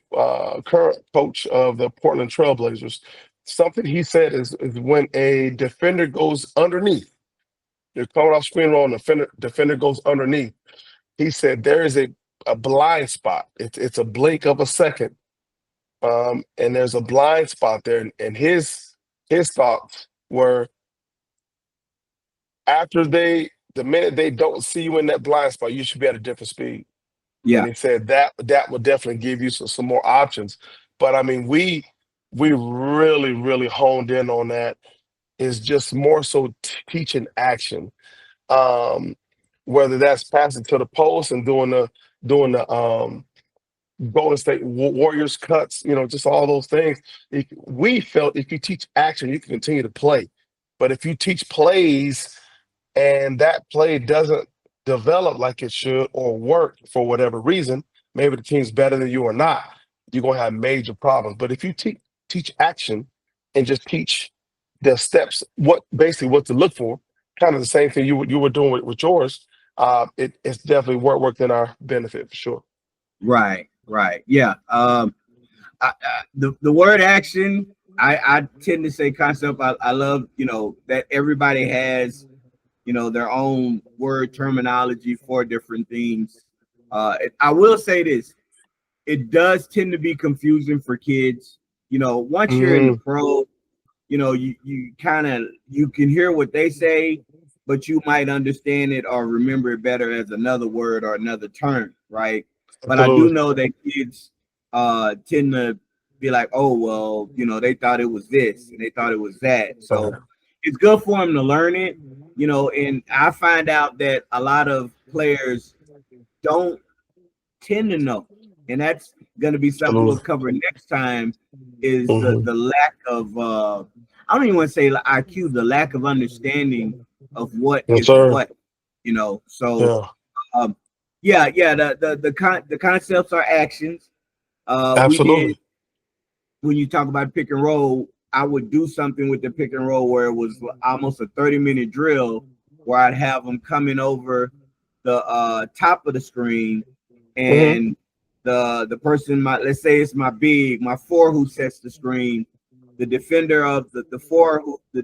S4: current coach of the Portland Trailblazers. Something he said is when a defender goes underneath, you're coming off screen roll, and defender goes underneath. He said there is a blind spot. It's a blink of a second, and there's a blind spot there. And his thoughts were after the minute they don't see you in that blind spot, you should be at a different speed. And
S2: Yeah.
S4: he said that would definitely give you some more options. But I mean, we really honed in on that. Is just more so teaching action. Um, whether that's passing to the post and doing the Golden State Warriors cuts, you know, just all those things. We felt if you teach action, you can continue to play. But if you teach plays and that play doesn't develop like it should or work for whatever reason, maybe the team's better than you or not, you're gonna have major problems. But if you teach action and just teach the steps, what to look for, kind of the same thing you were doing with yours, it's definitely worked in our benefit for sure.
S2: Right. Yeah. The word action, I tend to say concept. I love, that everybody has, their own word terminology for different things. I will say this, it does tend to be confusing for kids. Once you're in the
S4: Mm,
S2: pro, you kind of, you can hear what they say, but you might understand it or remember it better as another word or another term, right? But I do
S4: absolutely.
S2: know that kids tend to be like, oh well, they thought it was this and they thought it was that. So
S4: Uh,
S2: it's good for them to learn it, and I find out that a lot of players don't tend to know, and that's going to be something we'll
S4: absolutely.
S2: cover next time. Is
S4: Hmm.
S2: the lack of I don't even want to say IQ, the lack of understanding of what
S4: Yes,
S2: is
S4: sir.
S2: what, So
S4: Yeah,
S2: um, yeah, the concepts are actions. We did,
S4: absolutely.
S2: when you talk about pick and roll, I would do something with the pick and roll where it was almost a 30-minute drill where I'd have them coming over the top of the screen,
S4: Hmm.
S2: and the person, let's say it's my four who sets the screen, the defender of the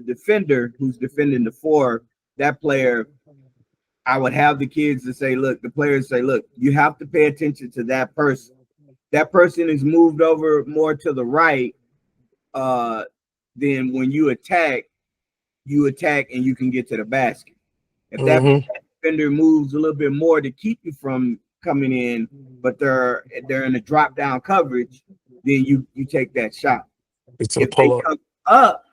S2: defender who's defending the four, that player, I would have the kids to say, look, the players say, look, you have to pay attention to that person. That person is moved over more to the right. uh then when you attack and you can get to the basket. If that
S4: Hmm.
S2: defender moves a little bit more to keep you from coming in, but they're in a drop down coverage, then you take that shot.
S4: It's a
S2: If they
S4: pull up.
S2: come up,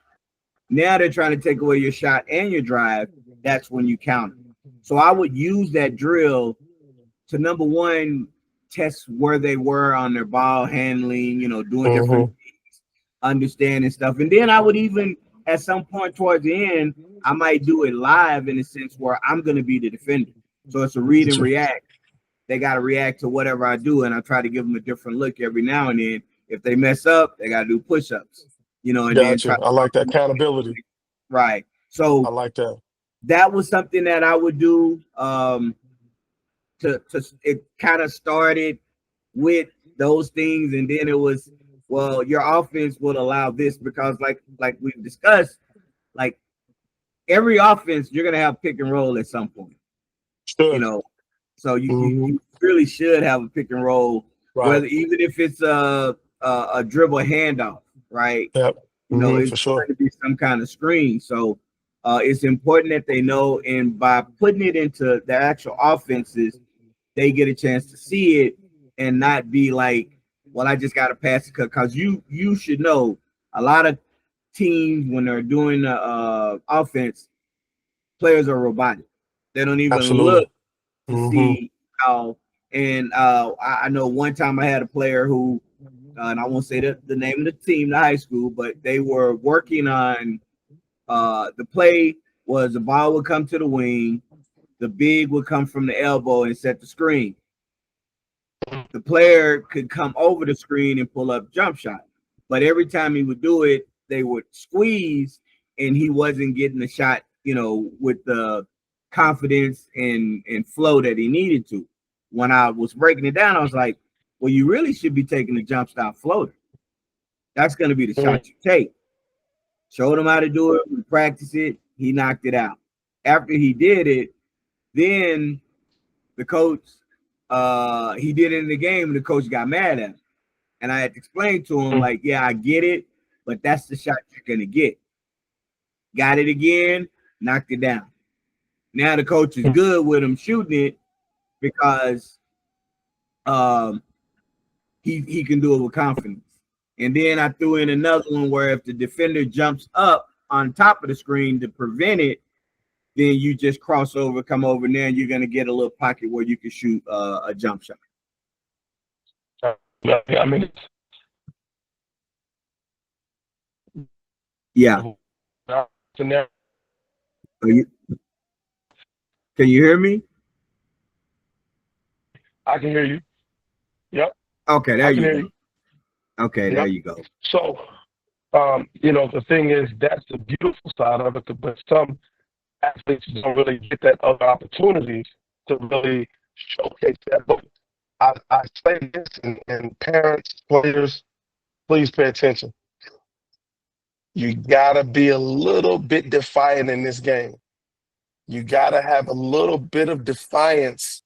S2: now they're trying to take away your shot and your drive. That's when you count it. So I would use that drill to, number one, test where they were on their ball handling, doing different
S4: Hmm.
S2: things, understanding stuff. And then I would even, at some point towards the end, I might do it live in a sense where I'm going to be the defender. So it's a read and
S4: Gotcha.
S2: react. They got to react to whatever I do. And I try to give them a different look every now and then. If they mess up, they got to do push ups, and then try
S4: Gotcha.
S2: to
S4: I like that
S2: work.
S4: accountability.
S2: Right.
S4: I
S2: So
S4: like that.
S2: that was something that I would do. To it kind of started with those things, and then it was, well, your offense will allow this because, like we've discussed, like every offense, you're gonna have pick and roll at some point, you
S4: Sure.
S2: know. So
S4: Hmm.
S2: you really should have a pick and roll,
S4: Right.
S2: whether even if it's a dribble handoff, right?
S4: Yep.
S2: You know,
S4: For
S2: it's
S4: sure.
S2: going to be some kind of screen. So it's important that they know, and by putting it into the actual offenses, they get a chance to see it and not be like, well, I just got to pass it, because you should know a lot of teams when they're doing the offense, players are robotic. They don't even
S4: Absolutely.
S2: look to
S4: Hmm.
S2: see how. And I know one time I had a player who, and I won't say the name of the team, the high school, but they were working on the play was the ball would come to the wing, the big would come from the elbow and set the screen. The player could come over the screen and pull up jump shot. But every time he would do it, they would squeeze and he wasn't getting the shot, with the confidence and flow that he needed to. When I was breaking it down, I was like, well, you really should be taking the jump stop floater. That's going to be the shot you take. Showed him how to do it. We practiced it. He knocked it out. After he did it, then the coach, he did it in the game, and the coach got mad at him. And I had to explain to him, like, yeah, I get it, but that's the shot you're going to get. Got it again, knocked it down. Now the coach is good with him shooting it because um, he can do it with confidence. And then I threw in another one where if the defender jumps up on top of the screen to prevent it, then you just cross over, come over there, and you're going to get a little pocket where you can shoot a jump shot.
S4: I mean,
S2: Yeah.
S4: can
S2: You, can you hear me?
S4: I can hear you. Yep.
S2: Okay, there
S4: I can
S2: you
S4: hear
S2: go.
S4: you.
S2: Okay, there
S4: Yep.
S2: you go.
S4: So, the thing is, that's the beautiful side of it, but some athletes don't really get that other opportunity to really showcase that. But I say this, and parents, players, please pay attention. You gotta be a little bit defiant in this game. You gotta have a little bit of defiance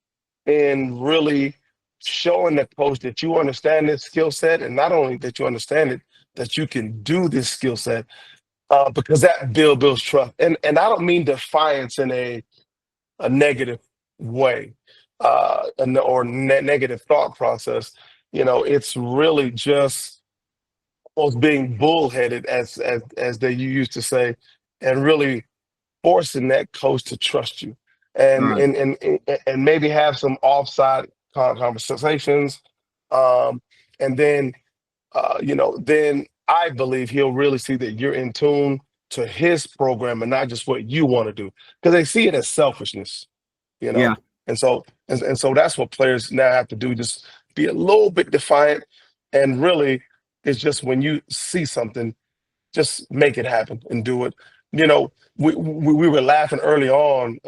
S4: in really showing the coach that you understand this skill set, and not only that you understand it, that you can do this skill set, because that builds trust. And I don't mean defiance in a negative way, or negative thought process. It's really just almost being bullheaded, as they used to say, and really forcing that coach to trust you, and
S2: Right.
S4: and and and maybe have some offside conversations, um, and then I believe he'll really see that you're in tune to his program and not just what you want to do, because they see it as selfishness, you know.
S2: Yeah.
S4: And so that's what players now have to do, just be a little bit defiant, and really, it's just when you see something, just make it happen and do it. We were laughing early on,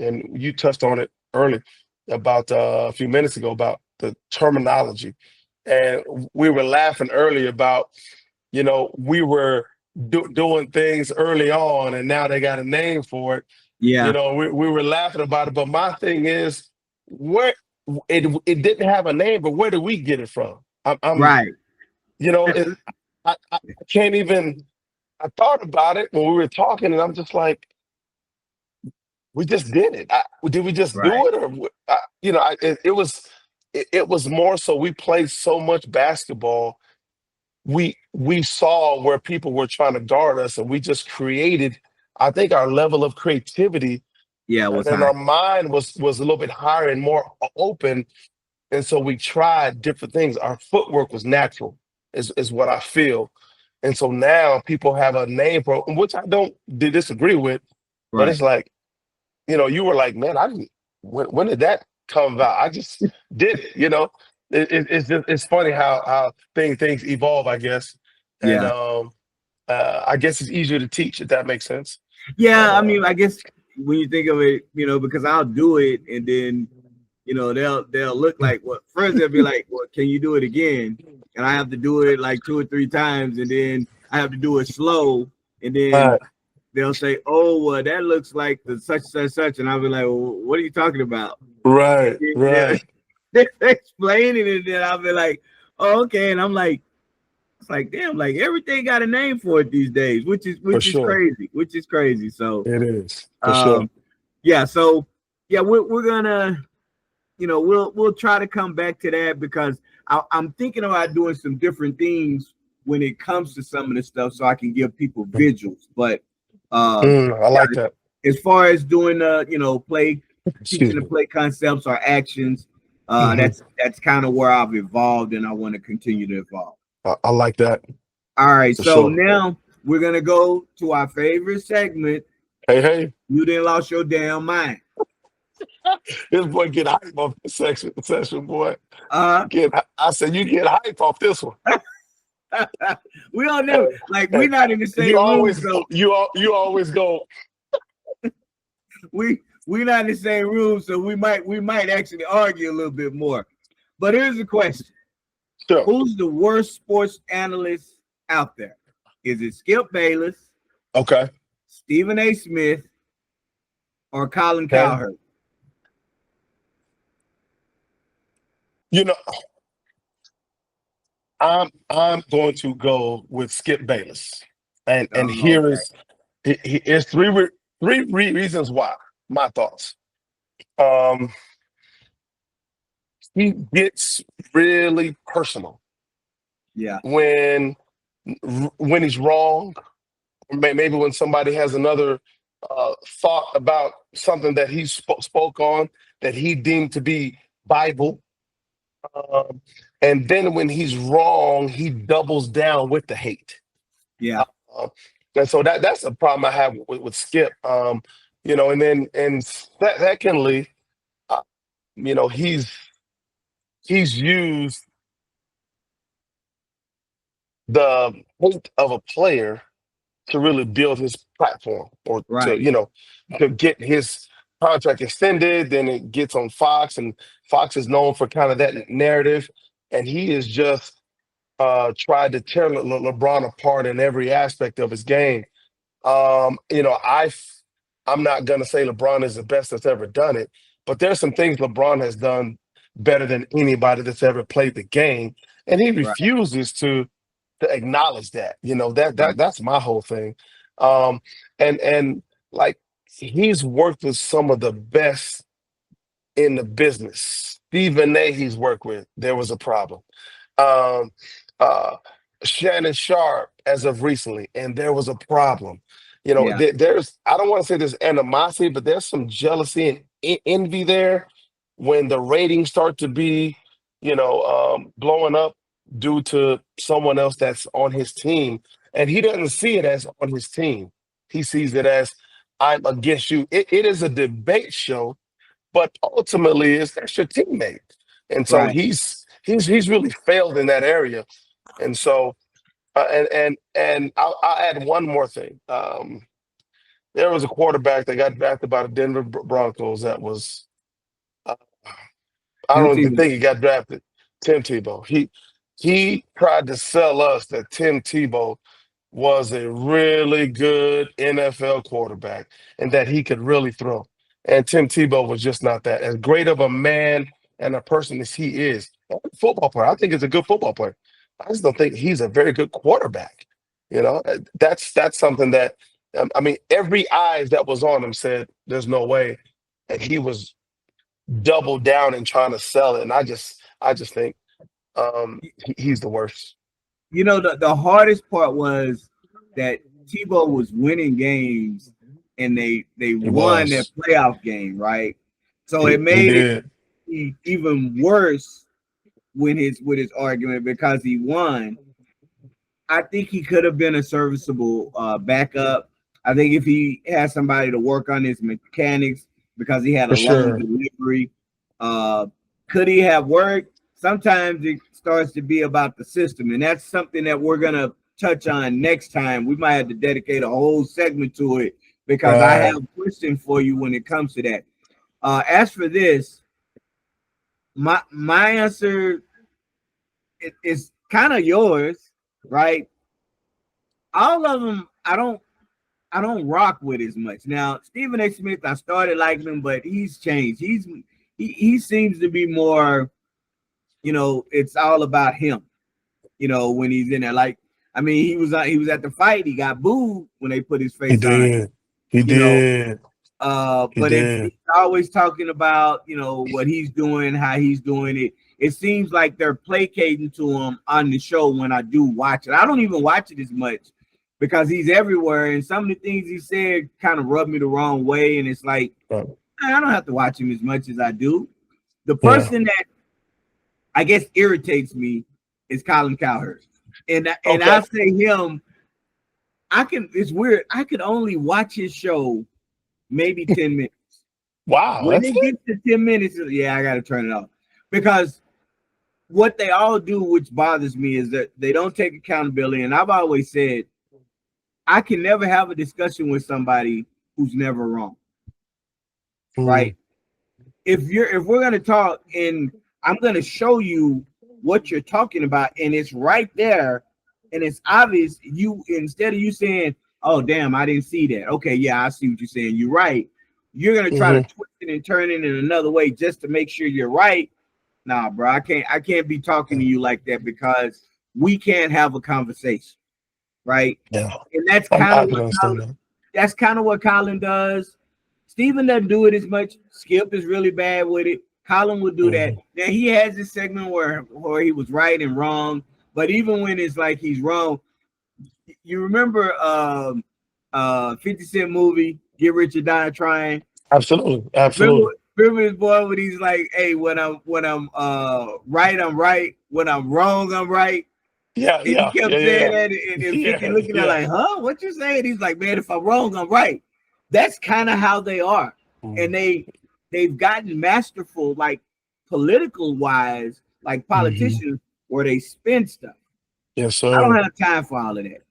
S4: and you touched on it early about a few minutes ago about the terminology, and we were laughing early about we were doing things early on, and now they got a name for it.
S2: Yeah.
S4: We were laughing about it, but my thing is, where it didn't have a name, but where did we get it from? I'm
S2: Right.
S4: you know it, I can't even. I thought about it when we were talking, and I'm just like, we just did it. Did we just
S2: Right.
S4: do it, or it was more so we played so much basketball. We saw where people were trying to guard us, and we just created. I think our level of creativity
S2: Yeah, it was
S4: and
S2: high.
S4: our mind was a little bit higher and more open, and so we tried different things. Our footwork was natural, is what I feel. And so now people have a name for which I don't disagree with, but
S2: Right.
S4: it's like, you were like, man, I didn't. When did that come about? I just did it. It's funny how things evolve, I guess, and
S2: Yeah.
S4: I guess it's easier to teach if that makes sense. But
S2: Yeah. I mean, I guess when you think of it, because I'll do it and then they'll look like first they'll be like, well, can you do it again? And I have to do it like 2 or 3 times, and then I have to do it slow, and then they'll say, oh, well, that looks like the such, and I'll be like, well, what are you talking about?
S4: Right.
S2: They're explaining it, and then I'll be like, oh, okay, and I'm like, it's like, damn, like everything got a name for it these days, which is crazy. So
S4: it is for sure.
S2: Yeah, so yeah, we're gonna, we'll try to come back to that because I'm thinking about doing some different things when it comes to some of the stuff, so I can give people visuals. But
S4: I like that.
S2: As far as doing teaching the
S4: me.
S2: play concepts or actions, that's kind of where I've evolved, and I want to continue to evolve.
S4: I like that.
S2: All right,
S4: for
S2: so
S4: sure.
S2: now we're gonna go to our favorite segment.
S4: Hey,
S2: You didn't lost your damn mind.
S4: this boy get hype off this session, boy. I said you get hype off this one.
S2: We don't know, like we're not in the same room, so
S4: you always go.
S2: we're not in the same room, so we might actually argue a little bit more. But here's the question:
S4: Sure.
S2: Who's the worst sports analyst out there? Is it Skip Bayless?
S4: Okay.
S2: Stephen A. Smith, or Colin Cowherd?
S4: I'm going to go with Skip Bayless, and here is here's three reasons why. My thoughts. He gets really personal.
S2: Yeah.
S4: When he's wrong, maybe when somebody has another thought about something that he spoke on that he deemed to be Bible. And then when he's wrong, he doubles down with the hate.
S2: Yeah.
S4: And so that's a problem I have with Skip. And secondly, he's used the hate of a player to really build his platform or to get his contract extended. Then it gets on Fox, and Fox is known for kind of that narrative. And he has just tried to tear LeBron apart in every aspect of his game. I'm not going to say LeBron is the best that's ever done it, but there's some things LeBron has done better than anybody that's ever played the game. And he refuses to acknowledge that. That's my whole thing. And like he's worked with some of the best in the business. Stephen A. he's worked with, there was a problem. Shannon Sharp as of recently, and there was a problem. There's I don't want to say there's animosity, but there's some jealousy and envy there when the ratings start to be, blowing up due to someone else that's on his team. And he doesn't see it as on his team. He sees it as I'm against you. It is a debate show, but ultimately that's your teammate. And so he's really failed in that area. And so and I'll add one more thing. There was a quarterback that got drafted by the Denver Broncos that was I don't even think he got drafted. Tim Tebow. He tried to sell us that Tim Tebow was a really good NFL quarterback and that he could really throw. And Tim Tebow was just not that. As great of a man and a person as he is, a football player, I think he's a good football player. I just don't think he's a very good quarterback. That's something that, every eyes that was on him said there's no way. And he was double down and trying to sell it. And I just think he's the worst.
S2: The hardest part was that Tebow was winning games and they won their playoff game, right? So it made it even worse with his argument because he won. I think he could have been a serviceable backup. I think if he had somebody to work on his mechanics because he had a long delivery, could he have worked? Sometimes it starts to be about the system, and that's something that we're going to touch on next time. We might have to dedicate a whole segment to it because I have
S4: Right.
S2: a question for you when it comes to that. As for this, my answer is kind of yours, right? All of them, I don't rock with as much. Now, Stephen A. Smith, I started liking him, but he's changed. He seems to be more, it's all about him. When he's in there, like, I mean, he was at the fight. He got booed when they put his
S4: He
S2: face on.
S4: did. He
S2: You know,
S4: did. He
S2: but it's
S4: did.
S2: he's always talking about what he's doing, how he's doing it. It seems like they're placating to him on the show when I do watch it. I don't even watch it as much because he's everywhere, and some of the things he said kind of rubbed me the wrong way. And it's like
S4: Right.
S2: I don't have to watch him as much as I do. The
S4: Yeah.
S2: person that I guess irritates me is Colin Cowherd, and I
S4: Okay.
S2: say him. I can. It's weird. I could only watch his show maybe 10 minutes.
S4: Wow.
S2: When
S4: That's
S2: it
S4: it.
S2: gets to 10 minutes, yeah, I got to turn it off because what they all do, which bothers me, is that they don't take accountability. And I've always said I can never have a discussion with somebody who's never wrong,
S4: Mm,
S2: right? If we're gonna talk and I'm gonna show you what you're talking about, and it's right there, and it's obvious, you instead of you saying, "Oh, damn, I didn't see that." Okay, yeah, I see what you're saying. You're right. You're gonna try to
S4: hmm
S2: twist it and turn it in another way just to make sure you're right. Nah, bro, I can't be talking to you like that because we can't have a conversation, right?
S4: Yeah.
S2: And that's kind
S4: I
S2: of
S4: can
S2: what
S4: understand that.
S2: Colin does. Steven doesn't do it as much. Skip is really bad with it. Colin would do that.
S4: Hmm.
S2: Now he has this segment where he was right and wrong, but even when it's like he's wrong, you remember 50 Cent movie, Get Rich or Die Trying?
S4: Absolutely.
S2: Remember,
S4: Absolutely.
S2: remember his boy when he's like, "Hey, when I'm right, I'm right. When I'm wrong, I'm right."
S4: Yeah.
S2: And he
S4: Yeah. Yeah.
S2: kept saying
S4: Yeah.
S2: that, and 50
S4: Yeah.
S2: looking at
S4: Yeah.
S2: like, "Huh? What you saying?" He's like, "Man, if I'm wrong, I'm right." That's kind of how they are, and
S4: Mm-hmm.
S2: they've gotten masterful, like political wise, like
S4: Mm-hmm.
S2: politicians, where they spin stuff.
S4: Yes,
S2: I don't
S4: sir.
S2: have time for all of that.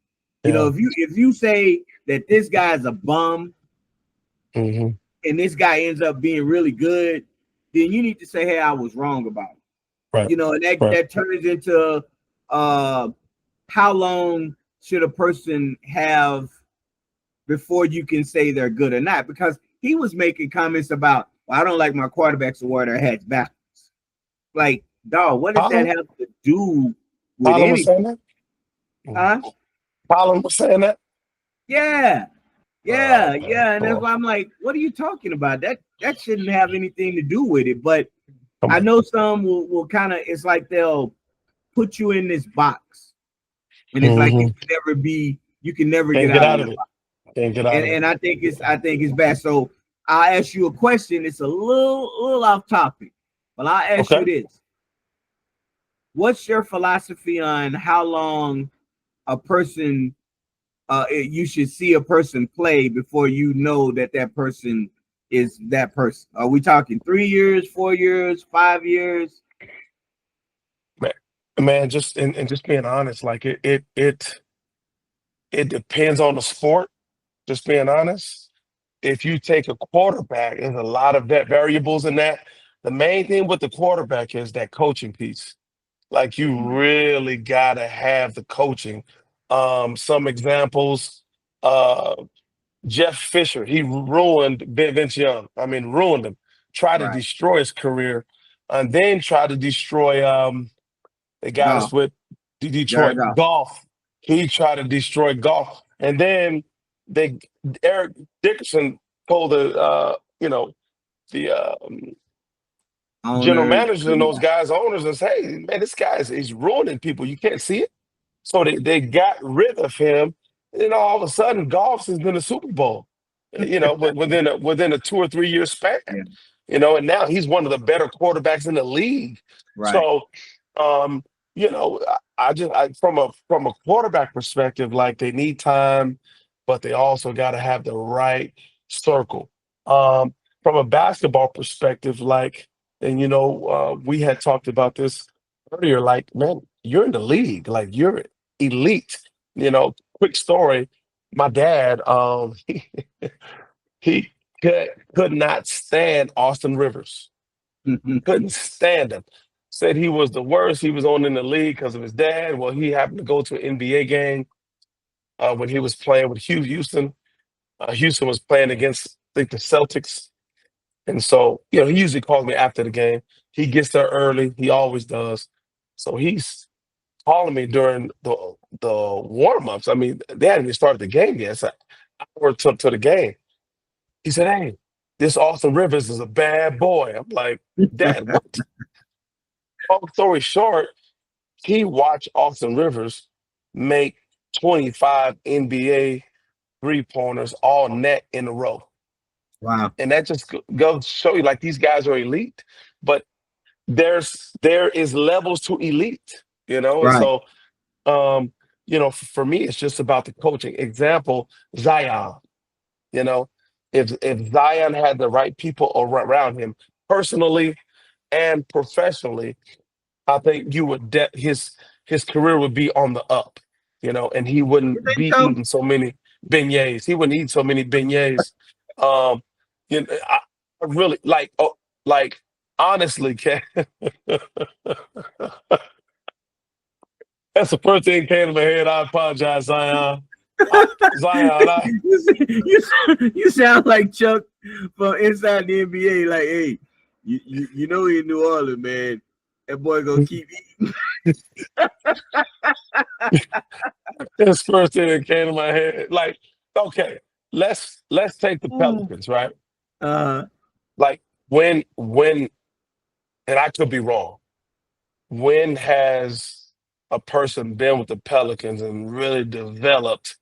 S4: Yeah.
S2: If you say that this guy's a bum
S4: Hmm.
S2: and this guy ends up being really good, then you need to say, "Hey, I was wrong about it."
S4: Right.
S2: And that
S4: Right.
S2: that turns into uh how long should a person have before you can say they're good or not? Because he was making comments about, "Well, I don't like my quarterbacks to wear their hats backwards." Like, dog, what does that
S4: Colin.
S2: have to do with
S4: Colin was
S2: anything?
S4: saying that. Mm.
S2: Huh?
S4: Colin was saying that.
S2: Yeah.
S4: Oh
S2: Yeah,
S4: man,
S2: yeah. And
S4: come
S2: that's
S4: on,
S2: why I'm like, what are you talking about? That shouldn't have anything to do with it. But
S4: come
S2: I
S4: on.
S2: know some will kind of, it's like they'll put you in this box. And it's like
S4: Hmm.
S2: you can never get
S4: Can't get
S2: out of
S4: out
S2: that
S4: of it.
S2: box.
S4: Can't get out
S2: And
S4: of it.
S2: and I think it's bad. So I'll ask you a question. It's a little off topic, but I'll ask you
S4: Okay.
S2: this. What's your philosophy on how long a person you should see a person play before you know that person is that person? Are we talking 3 years, 4 years, 5 years?
S4: Man, man, just and just being honest, like it depends on the sport. Just being honest. If you take a quarterback, there's a lot of that variables in that. The main thing with the quarterback is that coaching piece. Like you
S2: Mm,
S4: really gotta have the coaching. Some examples, uh Jeff Fisher, he ruined Vince Young. I mean, ruined him. Tried to
S2: right.
S4: destroy his career, and then tried to destroy the
S2: Golf.
S4: guys with
S2: Jared
S4: Detroit
S2: Golf.
S4: golf. He tried to destroy golf, and then they Eric Dickerson told the general
S2: Owner.
S4: managers and those guys owners and say, "Hey, man, this guy is he's ruining people. You can't see it." So they got rid of him. And then all of a sudden, golf has been a Super Bowl, within a 2 or 3 year span.
S2: Yeah.
S4: And now he's one of the better quarterbacks in the league.
S2: Right.
S4: So, um, from a quarterback perspective, like they need time, but they also got to have the right circle. Um, from a basketball perspective, like, and we had talked about this earlier. Like, man, you're in the league, like you're elite. Quick story. My dad, he could not stand Austin Rivers. Couldn't stand him. Said he was the worst he was on in the league because of his dad. Well, he happened to go to an NBA game when he was playing with Houston. Houston was playing against, I think, the Celtics. And so, he usually calls me after the game. He gets there early. He always does. So he's calling me during the warm-ups. I mean, they hadn't even started the game yet. It's an hour to the game. He said, "Hey, this Austin Rivers is a bad boy." I'm like, "Dad, what?" Long story short, he watched Austin Rivers make 25 NBA three-pointers all net in a row.
S2: Wow.
S4: And that just goes to show you, like, these guys are elite, but there is levels to elite, and
S2: Right.
S4: so for me it's just about the coaching. Example, Zion. you know if Zion had the right people around him, personally and professionally, I think his career would be on the up, and he
S2: You
S4: wouldn't
S2: think
S4: be
S2: so?
S4: eating so many beignets. He wouldn't eat so many beignets. Um, I really like honestly, Ken, that's the first thing came to my head. I apologize, Zion. Zion,
S2: You sound like Chuck from inside the NBA. Like, hey, you know he in New Orleans, man. That boy gonna keep eating.
S4: that's the first thing that came to my head. Like, okay, let's take the Pelicans, right?
S2: Uh,
S4: Like, when and I could be wrong. When has a person been with the Pelicans and really developed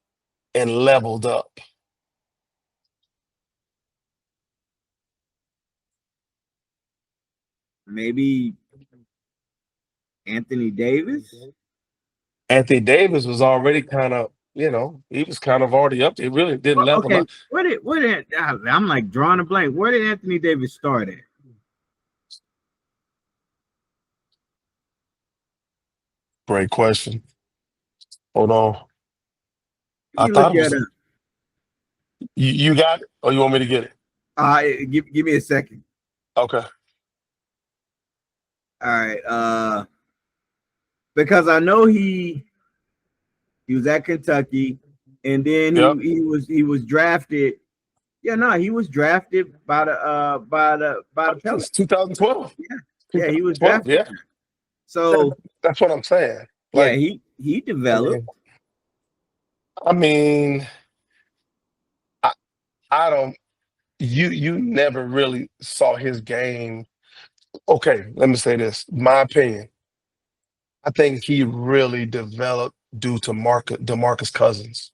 S4: and leveled up?
S2: maybe Anthony Davis.
S4: Anthony Davis was already kind of, he was kind of already up. It really didn't level
S2: Okay,
S4: up.
S2: where did I'm like drawing a blank. Where did Anthony Davis start at?
S4: Great question. Hold on.
S2: Let
S4: I
S2: me look
S4: thought it
S2: at
S4: was
S2: it.
S4: you got it, or you want me to get it?
S2: Give me a second.
S4: Okay.
S2: All right. Because I know he was at Kentucky, and then
S4: Yep.
S2: he was drafted. Yeah, no, he was drafted by the
S4: Pelicans,
S2: Pelicans.
S4: 2012.
S2: Yeah, he was
S4: 2012.
S2: drafted.
S4: Yeah.
S2: So
S4: That's what I'm saying.
S2: yeah,
S4: Like,
S2: he
S4: I
S2: developed.
S4: mean, I mean, I, I don't. You never really saw his game. Okay, let me say this. My opinion. I think he really developed due to DeMarcus Cousins.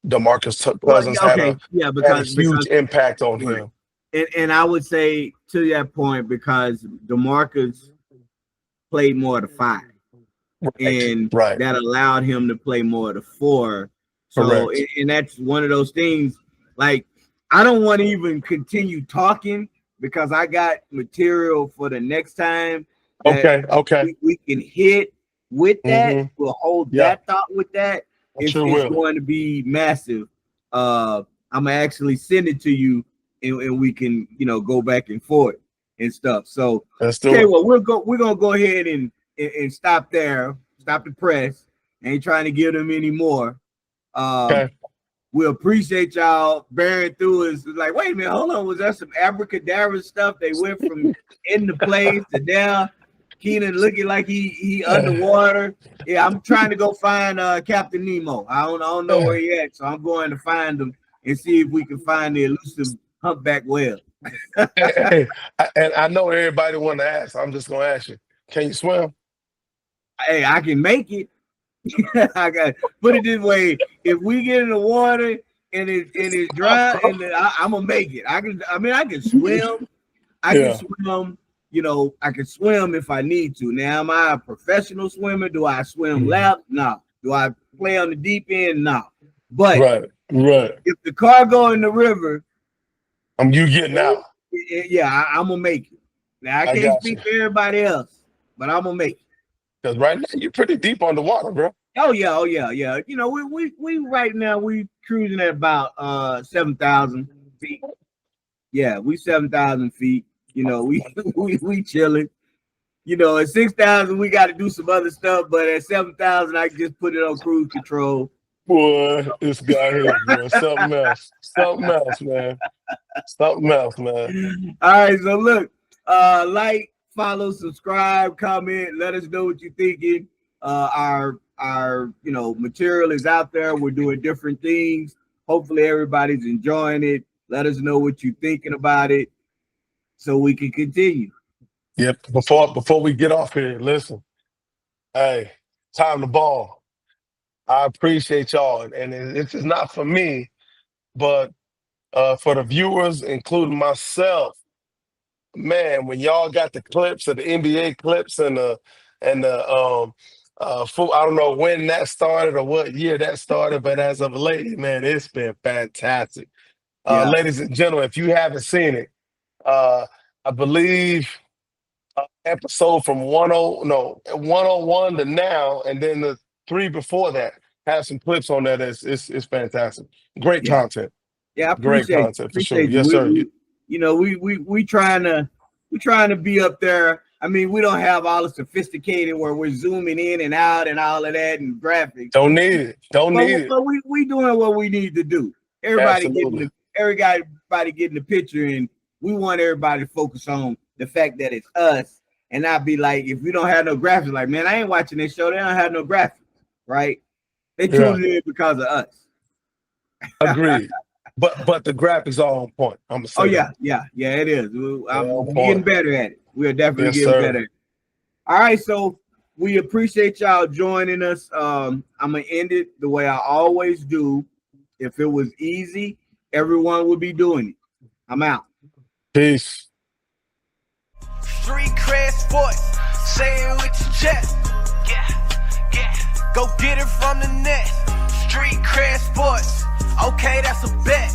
S2: Well,
S4: Cousins
S2: yeah, okay, yeah,
S4: had a
S2: because
S4: huge impact on
S2: right.
S4: him.
S2: And I would say to that point because DeMarcus played more of the five,
S4: Right.
S2: and
S4: Right.
S2: that allowed him to play more of the four. So,
S4: Correct.
S2: and that's one of those things. Like, I don't want to even continue talking because I got material for the next time that
S4: Okay. Okay.
S2: we can hit with that.
S4: Hmm.
S2: We'll hold
S4: Yeah.
S2: that thought with that.
S4: I sure
S2: It's
S4: will.
S2: going to be massive. I'm gonna actually send it to you, and we can go back and forth and stuff. So
S4: Let's do
S2: okay,
S4: it.
S2: well we're gonna go ahead and stop there. Stop the press. Ain't trying to give them any more.
S4: Okay.
S2: We appreciate y'all bearing through us. Like, wait a minute, hold on. Was that some abracadabra stuff? They went from in the place to down. Keenan looking like he underwater. Yeah, I'm trying to go find Captain Nemo. I don't know where he at, so I'm going to find him and see if we can find the elusive humpback whale.
S4: Hey, and I know everybody want to ask. I'm just gonna ask you. Can you swim?
S2: Hey, I can make it. I got put it this way: if we get in the water and it's dry, and I'm gonna make it. I can swim. I can
S4: Yeah.
S2: swim. I can swim if I need to. Now, am I a professional swimmer? Do I swim laps? No. Do I play on the deep end? No. But
S4: Right. Right.
S2: if the car go in the river,
S4: You getting out?
S2: yeah, I'm gonna make it. Now I
S4: I
S2: can't
S4: got you.
S2: speak for everybody else, but I'm gonna make it.
S4: Because right now you're pretty deep on the water, bro.
S2: Oh yeah. You know, we right now we cruising at about 7,000 feet. Yeah, we 7,000 feet. You know, we chilling. You know, at 6,000 we got to do some other stuff, but at 7,000 I can just put it on cruise control.
S4: Boy, this guy here, boy, something else, man, something else, man.
S2: All right, so look, like, follow, subscribe, comment, let us know what you're thinking. Our material is out there. We're doing different things. Hopefully everybody's enjoying it. Let us know what you're thinking about it so we can continue.
S4: Yep. Before we get off here, listen. Hey, time to ball. I appreciate y'all, and this is not for me, but for the viewers, including myself. Man, when y'all got the clips of the NBA clips and the I don't know when that started or what year that started, but as of late, man, it's been fantastic.
S2: Yeah.
S4: Ladies and gentlemen, if you haven't seen it, I believe episode from 101 to now, and then the 3 before that have some clips on that. It's fantastic. Great
S2: Yeah.
S4: content.
S2: Yeah, I
S4: Great
S2: appreciate
S4: content for sure. Yes,
S2: you.
S4: sir.
S2: We trying to be up there. I mean, we don't have all the sophisticated where we're zooming in and out and all of that and graphics.
S4: Don't need it. Don't need it.
S2: But we doing what we need to do. Everybody
S4: Absolutely.
S2: getting the picture, and we want everybody to focus on the fact that it's us and not be like, if we don't have no graphics, like, man, I ain't watching this show. They don't have no graphics, right? They tuned in because of us.
S4: Agreed. But the graphics are on point. I'm gonna say.
S2: Yeah, it is. I'm getting better at it. We are definitely getting better at it. All right, so we appreciate y'all joining us. I'm gonna end it the way I always do. If it was easy, everyone would be doing it. I'm out.
S4: Peace.
S1: Street cred sports, say it with your chest. Yeah. Go get it from the net. Street cred sports, okay, that's a bet.